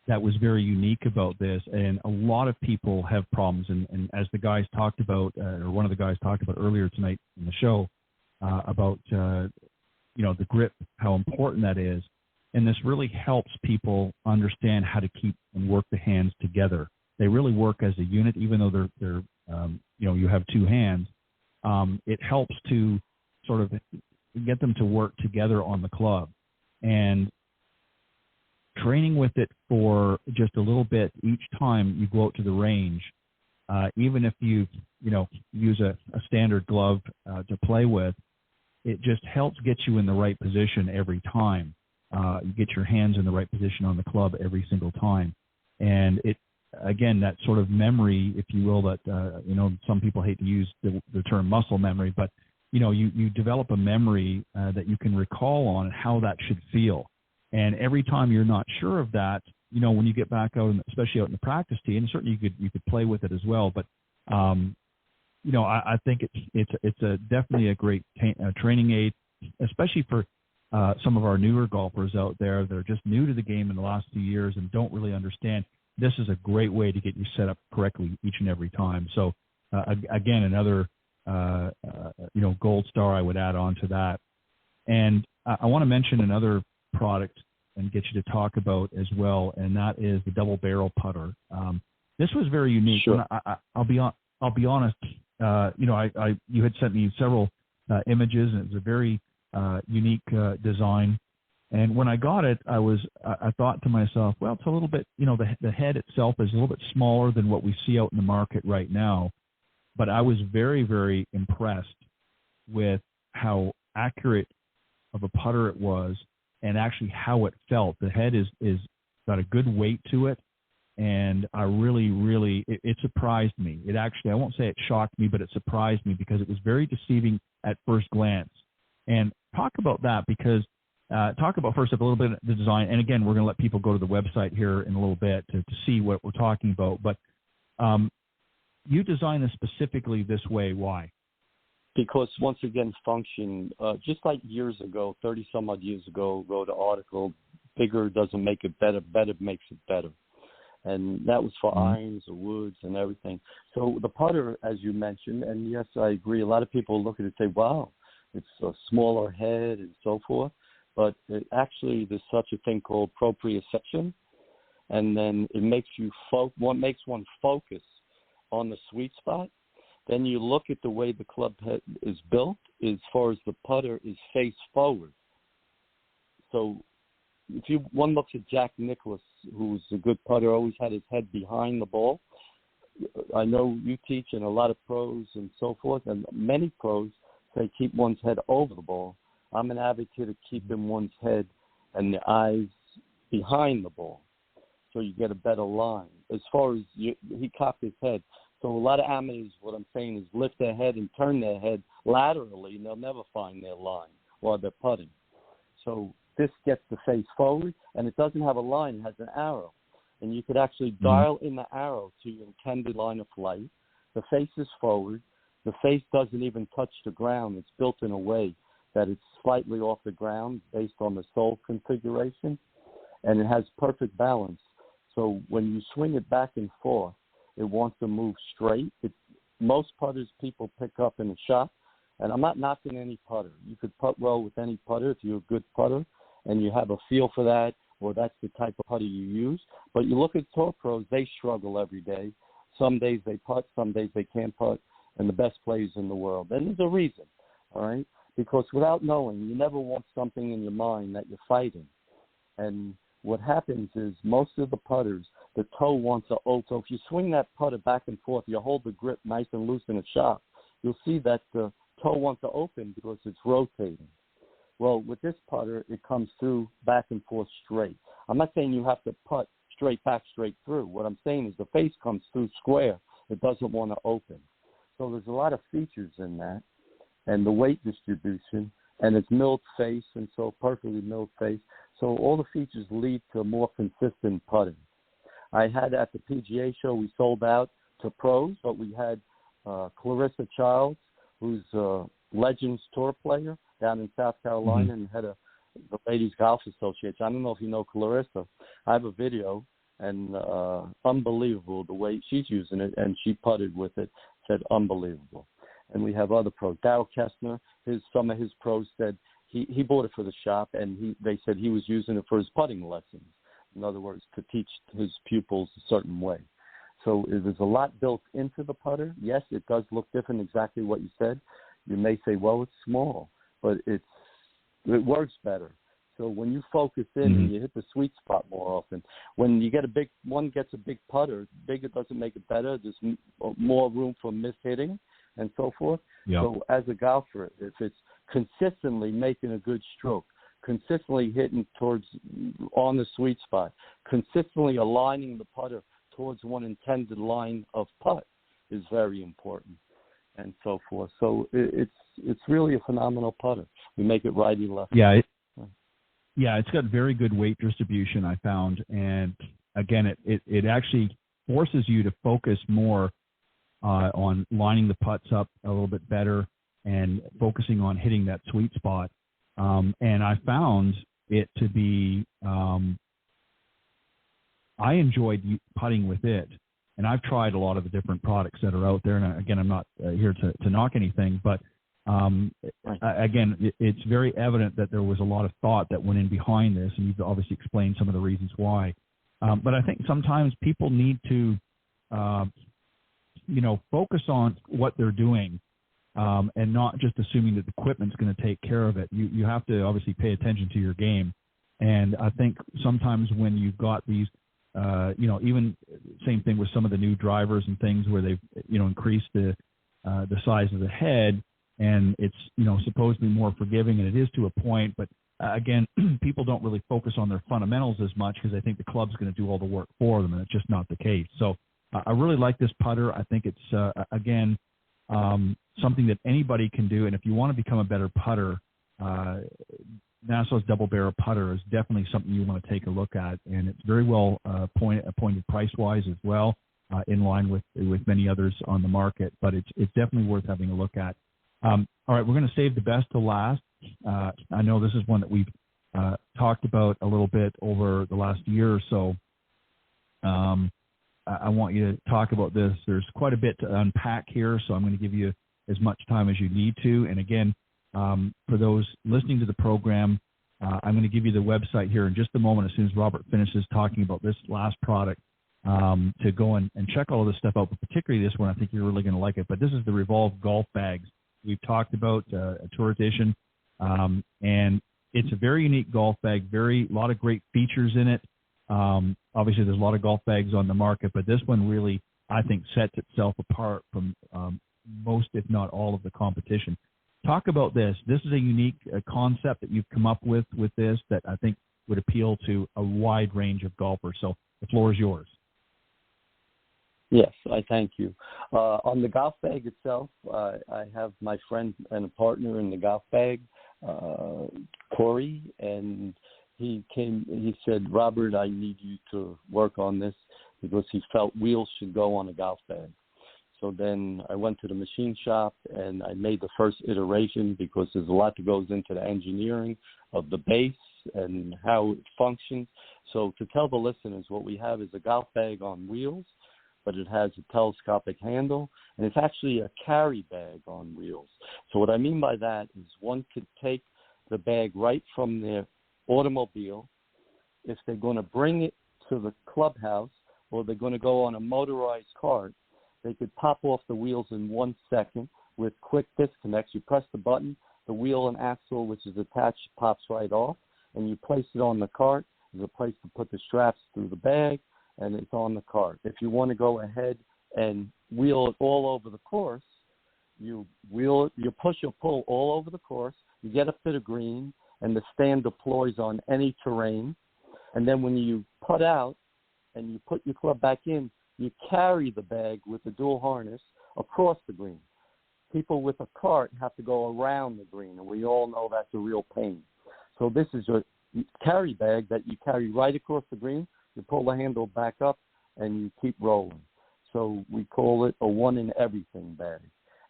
that was very unique about this, and a lot of people have problems, and as the guys talked about, or one of the guys talked about earlier tonight in the show about the grip, how important that is, and this really helps people understand how to keep and work the hands together. They really work as a unit, even though they're you have two hands. It helps to sort of get them to work together on the club, and training with it for just a little bit each time you go out to the range, even if you use a standard glove to play with, it just helps get you in the right position every time. You get your hands in the right position on the club every single time, and it. Again, that sort of memory, if you will, that, some people hate to use the term muscle memory, but, you develop a memory that you can recall on how that should feel. And every time you're not sure of that, when you get back out, especially out in the practice tee, and certainly you could play with it as well. But, I think it's definitely a great training aid, especially for some of our newer golfers out there that are just new to the game in the last few years and don't really understand. This is a great way to get you set up correctly each and every time. So, again, another, gold star I would add on to that. And I want to mention another product and get you to talk about as well, and that is the double barrel putter. This was very unique. Sure. I'll be honest. You had sent me several images, and it was a very unique design. And when I got it, I thought to myself, well, it's a little bit, the head itself is a little bit smaller than what we see out in the market right now. But I was very, very impressed with how accurate of a putter it was, and actually how it felt. The head is got a good weight to it, and I really, really, it surprised me. It actually, I won't say it shocked me, but it surprised me because it was very deceiving at first glance. And talk about that, because talk about first up a little bit of the design, and again, we're going to let people go to the website here in a little bit to see what we're talking about. But you designed this specifically this way. Why? Because once again, function, just like years ago, 30 some odd years ago, wrote an article, bigger doesn't make it better, better makes it better. And that was for irons or woods and everything. So the putter, as you mentioned, and yes, I agree, a lot of people look at it and say, wow, it's a smaller head and so forth. But actually, there's such a thing called proprioception, and then it makes you what makes one focus on the sweet spot, then you look at the way the club head is built as far as the putter is face forward. So if one looks at Jack Nicklaus, who's a good putter, always had his head behind the ball. I know you teach, and a lot of pros and so forth, and many pros say keep one's head over the ball. I'm an advocate of keeping one's head and the eyes behind the ball, so you get a better line. As far as he cocked his head. So a lot of amateurs, what I'm saying is lift their head and turn their head laterally, and they'll never find their line while they're putting. So this gets the face forward, and it doesn't have a line. It has an arrow. And you could actually dial in the arrow to your intended line of flight. The face is forward. The face doesn't even touch the ground. It's built in a way that it's slightly off the ground based on the sole configuration, and it has perfect balance. So when you swing it back and forth, it wants to move straight. Most putters people pick up in a shop, and I'm not knocking any putter. You could putt well with any putter if you're a good putter and you have a feel for that, or that's the type of putter you use. But you look at tour pros, they struggle every day. Some days they putt, some days they can't putt, and the best players in the world. And there's a reason, all right? Because without knowing, you never want something in your mind that you're fighting. And what happens is most of the putters, the toe wants to open. So if you swing that putter back and forth, you hold the grip nice and loose in a shot, you'll see that the toe wants to open because it's rotating. Well, with this putter, it comes through back and forth straight. I'm not saying you have to putt straight back, straight through. What I'm saying is the face comes through square. It doesn't want to open. So there's a lot of features in that, and the weight distribution, and it's milled face, and so perfectly milled face. So all the features lead to more consistent putting. I had at the PGA show, we sold out to pros, but we had Clarissa Childs, who's a Legends Tour player down in South Carolina, and head of the Ladies Golf Association. I don't know if you know Clarissa. I have a video, and unbelievable the way she's using it, and she putted with it, said unbelievable. And we have other pros. Darryl Kessner, some of his pros said he bought it for the shop, and they said he was using it for his putting lessons. In other words, to teach his pupils a certain way. So there's a lot built into the putter. Yes, it does look different, exactly what you said. You may say, well, it's small, but it works better. So when you focus in and you hit the sweet spot more often, when you get one gets a big putter, bigger doesn't make it better. There's more room for mishitting and so forth. Yep. So as a golfer, if it's consistently making a good stroke, consistently hitting on the sweet spot, consistently aligning the putter towards one intended line of putt is very important, and so forth. So it's really a phenomenal putter. We make it righty lefty. Yeah, it's got very good weight distribution, I found, and again, it actually forces you to focus more on lining the putts up a little bit better and focusing on hitting that sweet spot. And I found it to be, I enjoyed putting with it. And I've tried a lot of the different products that are out there. And again, I'm not here to knock anything, but again, it's very evident that there was a lot of thought that went in behind this. And you've obviously explained some of the reasons why. But I think sometimes people need to, focus on what they're doing. And not just assuming that the equipment's going to take care of it. You have to obviously pay attention to your game. And I think sometimes when you've got these, even same thing with some of the new drivers and things where they've, increased the size of the head, and it's, supposedly more forgiving, and it is to a point. But again, people don't really focus on their fundamentals as much because they think the club's going to do all the work for them, and it's just not the case. So I really like this putter. I think it's, again, something that anybody can do. And if you want to become a better putter, Nassau's double barrel putter is definitely something you want to take a look at. And it's very well appointed price-wise as well, in line with many others on the market. But it's definitely worth having a look at. All right, we're going to save the best to last. I know this is one that we've talked about a little bit over the last year or so. I want you to talk about this. There's quite a bit to unpack here, so I'm going to give you as much time as you need to. And again, for those listening to the program, I'm going to give you the website here in just a moment as soon as Robert finishes talking about this last product. to go and check all of this stuff out, but particularly this one, I think you're really going to like it. But this is the Revolve golf bags we've talked about, a tour edition, and it's a very unique golf bag, a lot of great features in it. Obviously, there's a lot of golf bags on the market, but this one really, I think, sets itself apart from most, if not all, of the competition. Talk about this. This is a unique concept that you've come up with this that I think would appeal to a wide range of golfers. So the floor is yours. Yes, I thank you. On the golf bag itself, I have my friend and a partner in the golf bag, Corey, and he said, Robert, I need you to work on this because he felt wheels should go on a golf bag. So then I went to the machine shop and I made the first iteration because there's a lot that goes into the engineering of the base and how it functions. So to tell the listeners, what we have is a golf bag on wheels, but it has a telescopic handle, and it's actually a carry bag on wheels. So what I mean by that is one could take the bag right from their automobile. If they're going to bring it to the clubhouse or they're going to go on a motorized cart, they could pop off the wheels in 1 second with quick disconnects. You press the button, the wheel and axle, which is attached, pops right off, and you place it on the cart. There's a place to put the straps through the bag, and it's on the cart. If you want to go ahead and wheel it all over the course, you wheel it, you push or pull all over the course, you get up to the green, and the stand deploys on any terrain. And then when you putt out and you put your club back in, you carry the bag with the dual harness across the green. People with a cart have to go around the green, and we all know that's a real pain. So this is a carry bag that you carry right across the green. You pull the handle back up, and you keep rolling. So we call it a one-in-everything bag.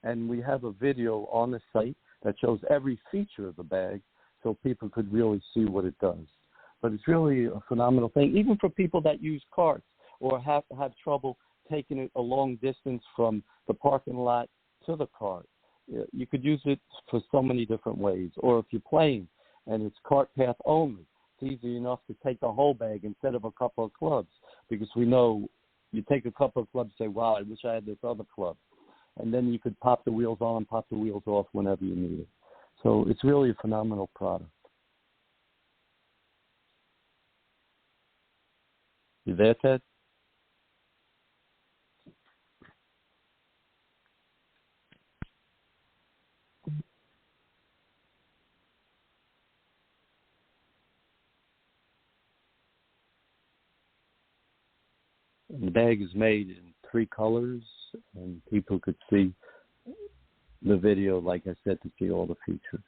And we have a video on the site that shows every feature of the bag so people could really see what it does. But it's really a phenomenal thing, even for people that use carts or have trouble taking it a long distance from the parking lot to the cart. You could use it for so many different ways. Or if you're playing and it's cart path only, it's easy enough to take the whole bag instead of a couple of clubs, because we know you take a couple of clubs and say, wow, I wish I had this other club. And then you could pop the wheels on, pop the wheels off whenever you need it. So it's really a phenomenal product. You there, Ted? And the bag is made in 3 colors, and people could see the video, like I said, to see all the features.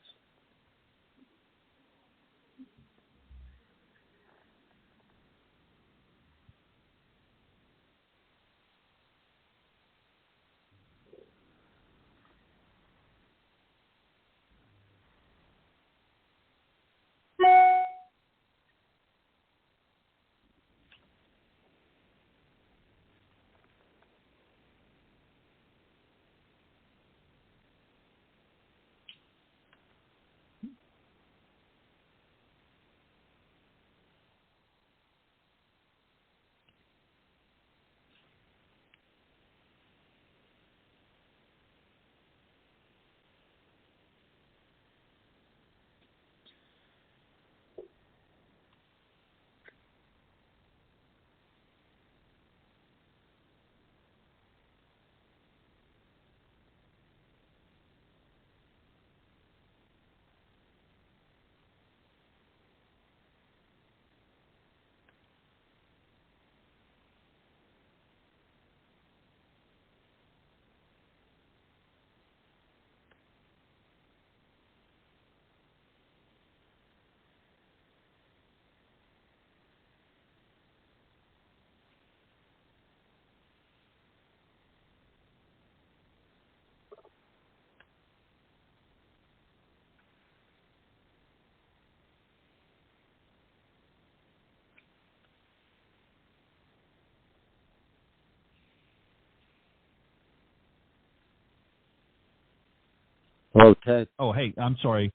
Hello, Ted. Oh, hey, I'm sorry.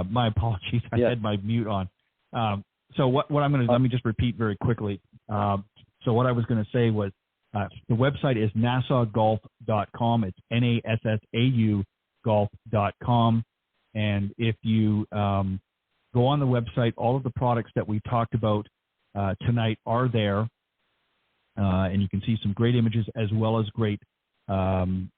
My apologies. I Yeah. had my mute on. So what I'm going to let me just repeat very quickly. So what I was going to say was the website is NassauGolf.com. It's NASSAU golf.com. And if you go on the website, all of the products that we talked about tonight are there. And you can see some great images as well as great videos.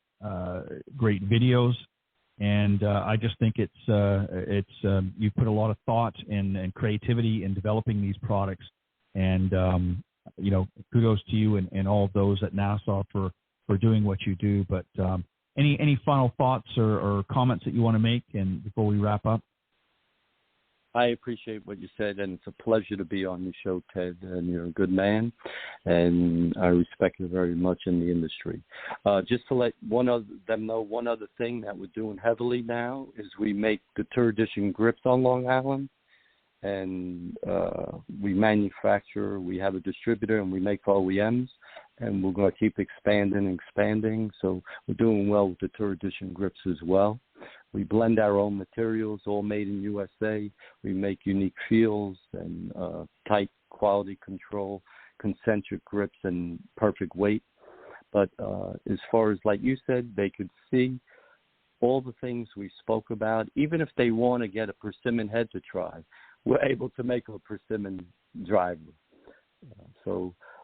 And I just think it's you put a lot of thought and creativity in developing these products. And kudos to you and all of those at Nassau for doing what you do. But any final thoughts or comments that you want to make and before we wrap up? I appreciate what you said, and it's a pleasure to be on your show, Ted, and you're a good man, and I respect you very much in the industry. Just to let them know one other thing that we're doing heavily now is we make the tour edition grips on Long Island, and we manufacture, we have a distributor, and we make OEMs, and we're going to keep expanding, so we're doing well with the tour edition grips as well. We blend our own materials, all made in USA. We make unique feels and tight quality control, concentric grips, and perfect weight. But as far as, like you said, they could see all the things we spoke about. Even if they want to get a persimmon head to try, we're able to make a persimmon driver.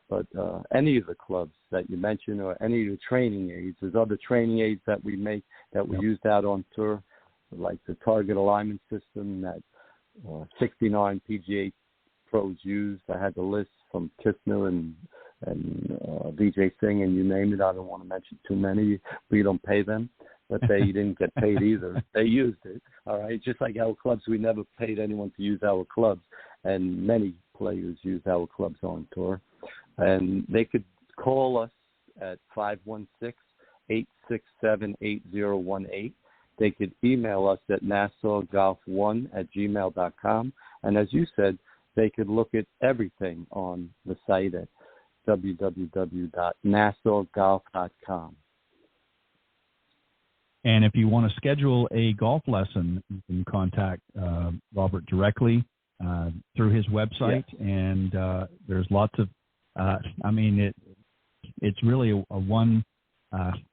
But any of the clubs that you mentioned or any of the training aids, there's other training aids that we make that we used out on tour, like the target alignment system that 69 PGA pros used. I had the list from Kistner and Vijay Singh and you name it. I don't want to mention too many. We don't pay them, but they didn't get paid either. They used it. All right, just like our clubs, we never paid anyone to use our clubs, and many players use our clubs on tour. And they could call us at 516-867-8018. They could email us at NassauGolf1@gmail.com. And as you said, they could look at everything on the site at www.NassauGolf.com. And if you want to schedule a golf lesson, you can contact Robert directly through his website. Yes. And there's lots of it's really a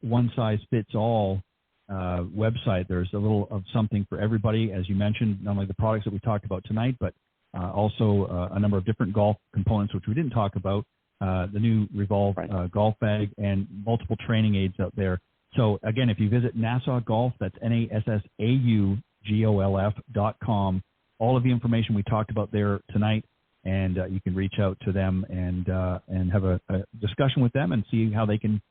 one-size-fits-all website. There's a little of something for everybody, as you mentioned, not only the products that we talked about tonight, but also a number of different golf components, which we didn't talk about, the new Revolve golf bag, and multiple training aids out there. So, again, if you visit Nassau Golf, that's NassauGolf.com, all of the information we talked about there tonight, and you can reach out to them and have a discussion with them and see how they can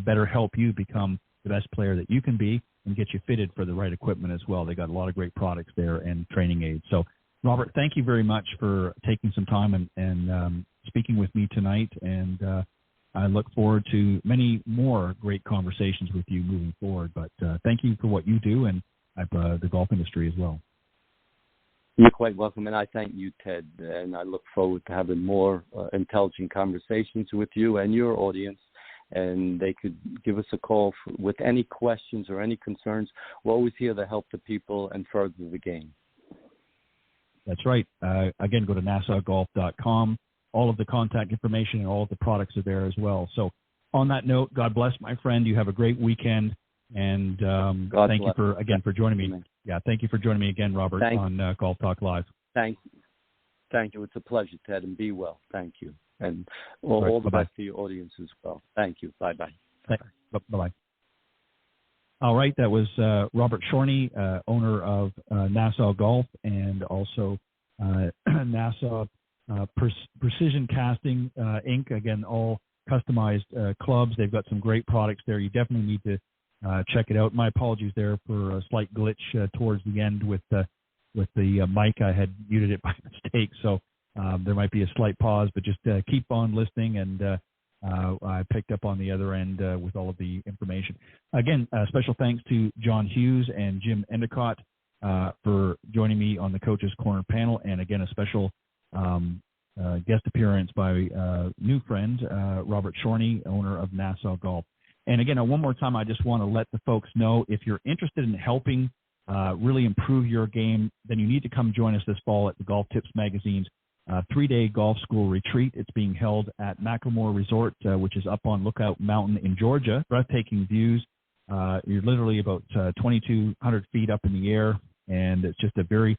better help you become the best player that you can be and get you fitted for the right equipment as well. They got a lot of great products there and training aids. So, Robert, thank you very much for taking some time and speaking with me tonight, and I look forward to many more great conversations with you moving forward. But thank you for what you do and the golf industry as well. You're quite welcome, and I thank you, Ted, and I look forward to having more intelligent conversations with you and your audience, and they could give us a call with any questions or any concerns. We're always here to help the people and further the game. That's right. Again, go to NassauGolf.com. All of the contact information and all of the products are there as well. So on that note, God bless, my friend. You have a great weekend. And thank you for joining me. Yeah, thank you for joining me again, Robert, on Golf Talk Live. Thank you. It's a pleasure, Ted, and be well. Thank you. And all the best to your audience as well. Thank you. Bye-bye. Bye-bye. All right, that was Robert Chorne, owner of Nassau Golf and also Nassau Precision Casting, Inc. Again, all customized clubs. They've got some great products there. You definitely need to check it out. My apologies there for a slight glitch towards the end with the mic. I had muted it by mistake, so there might be a slight pause, but just keep on listening, and I picked up on the other end with all of the information. Again, special thanks to John Hughes and Jim Endicott for joining me on the Coach's Corner panel, and again, a special guest appearance by new friend Robert Chorne, owner of Nassau Golf. And again, one more time, I just want to let the folks know, if you're interested in helping really improve your game, then you need to come join us this fall at the Golf Tips Magazine's 3-day golf school retreat. It's being held at Macklemore Resort, which is up on Lookout Mountain in Georgia. Breathtaking views. You're literally about 2,200 feet up in the air, and it's just a very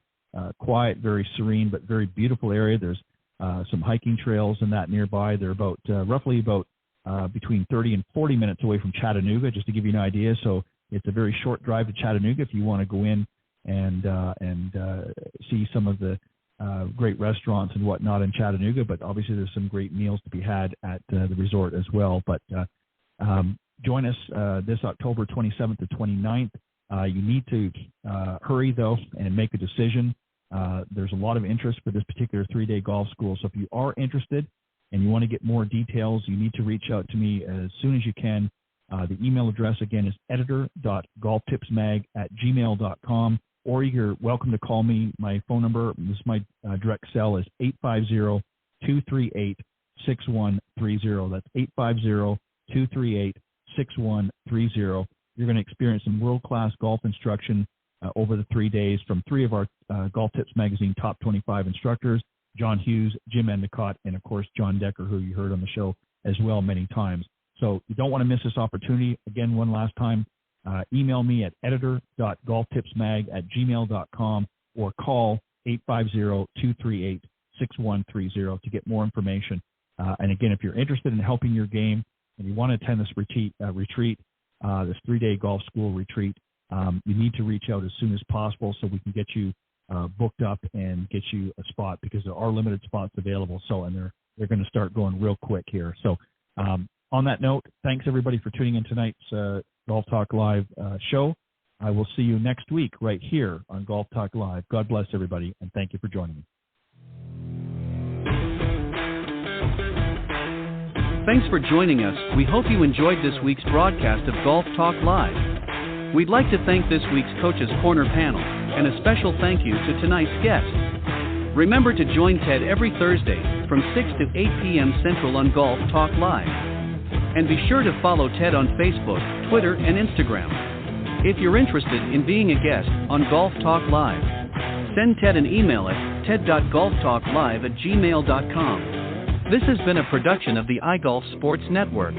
quiet, very serene, but very beautiful area. There's some hiking trails and that nearby. They're about roughly about between 30 and 40 minutes away from Chattanooga, just to give you an idea. So it's a very short drive to Chattanooga if you want to go in and see some of the great restaurants and whatnot in Chattanooga. But obviously there's some great meals to be had at the resort as well. But join us this October 27th to 29th. You need to hurry, though, and make a decision. There's a lot of interest for this particular 3-day golf school. So if you are interested and you want to get more details, you need to reach out to me as soon as you can. The email address, again, is editor.golftipsmag@gmail.com, or you're welcome to call me. My phone number, this is my direct cell, is 850-238-6130. That's 850-238-6130. You're going to experience some world-class golf instruction over the 3 days from 3 of our Golf Tips Magazine top 25 instructors, John Hughes, Jim Endicott, and, of course, John Decker, who you heard on the show as well many times. So you don't want to miss this opportunity. Again, one last time, email me at editor.golftipsmag@gmail.com or call 850-238-6130 to get more information. And, again, if you're interested in helping your game and you want to attend this retreat, this 3-day golf school retreat, you need to reach out as soon as possible so we can get you booked up and get you a spot, because there are limited spots available. So, and they're going to start going real quick here. So on that note, thanks everybody for tuning in tonight's Golf Talk Live show. I will see you next week right here on Golf Talk Live. God bless everybody, and thank you for joining me. Thanks for joining us. We hope you enjoyed this week's broadcast of Golf Talk Live. We'd like to thank this week's Coaches Corner panel, and a special thank you to tonight's guest. Remember to join Ted every Thursday from 6 to 8 p.m. Central on Golf Talk Live. And be sure to follow Ted on Facebook, Twitter, and Instagram. If you're interested in being a guest on Golf Talk Live, send Ted an email at ted.golftalklive@gmail.com. This has been a production of the iGolf Sports Network.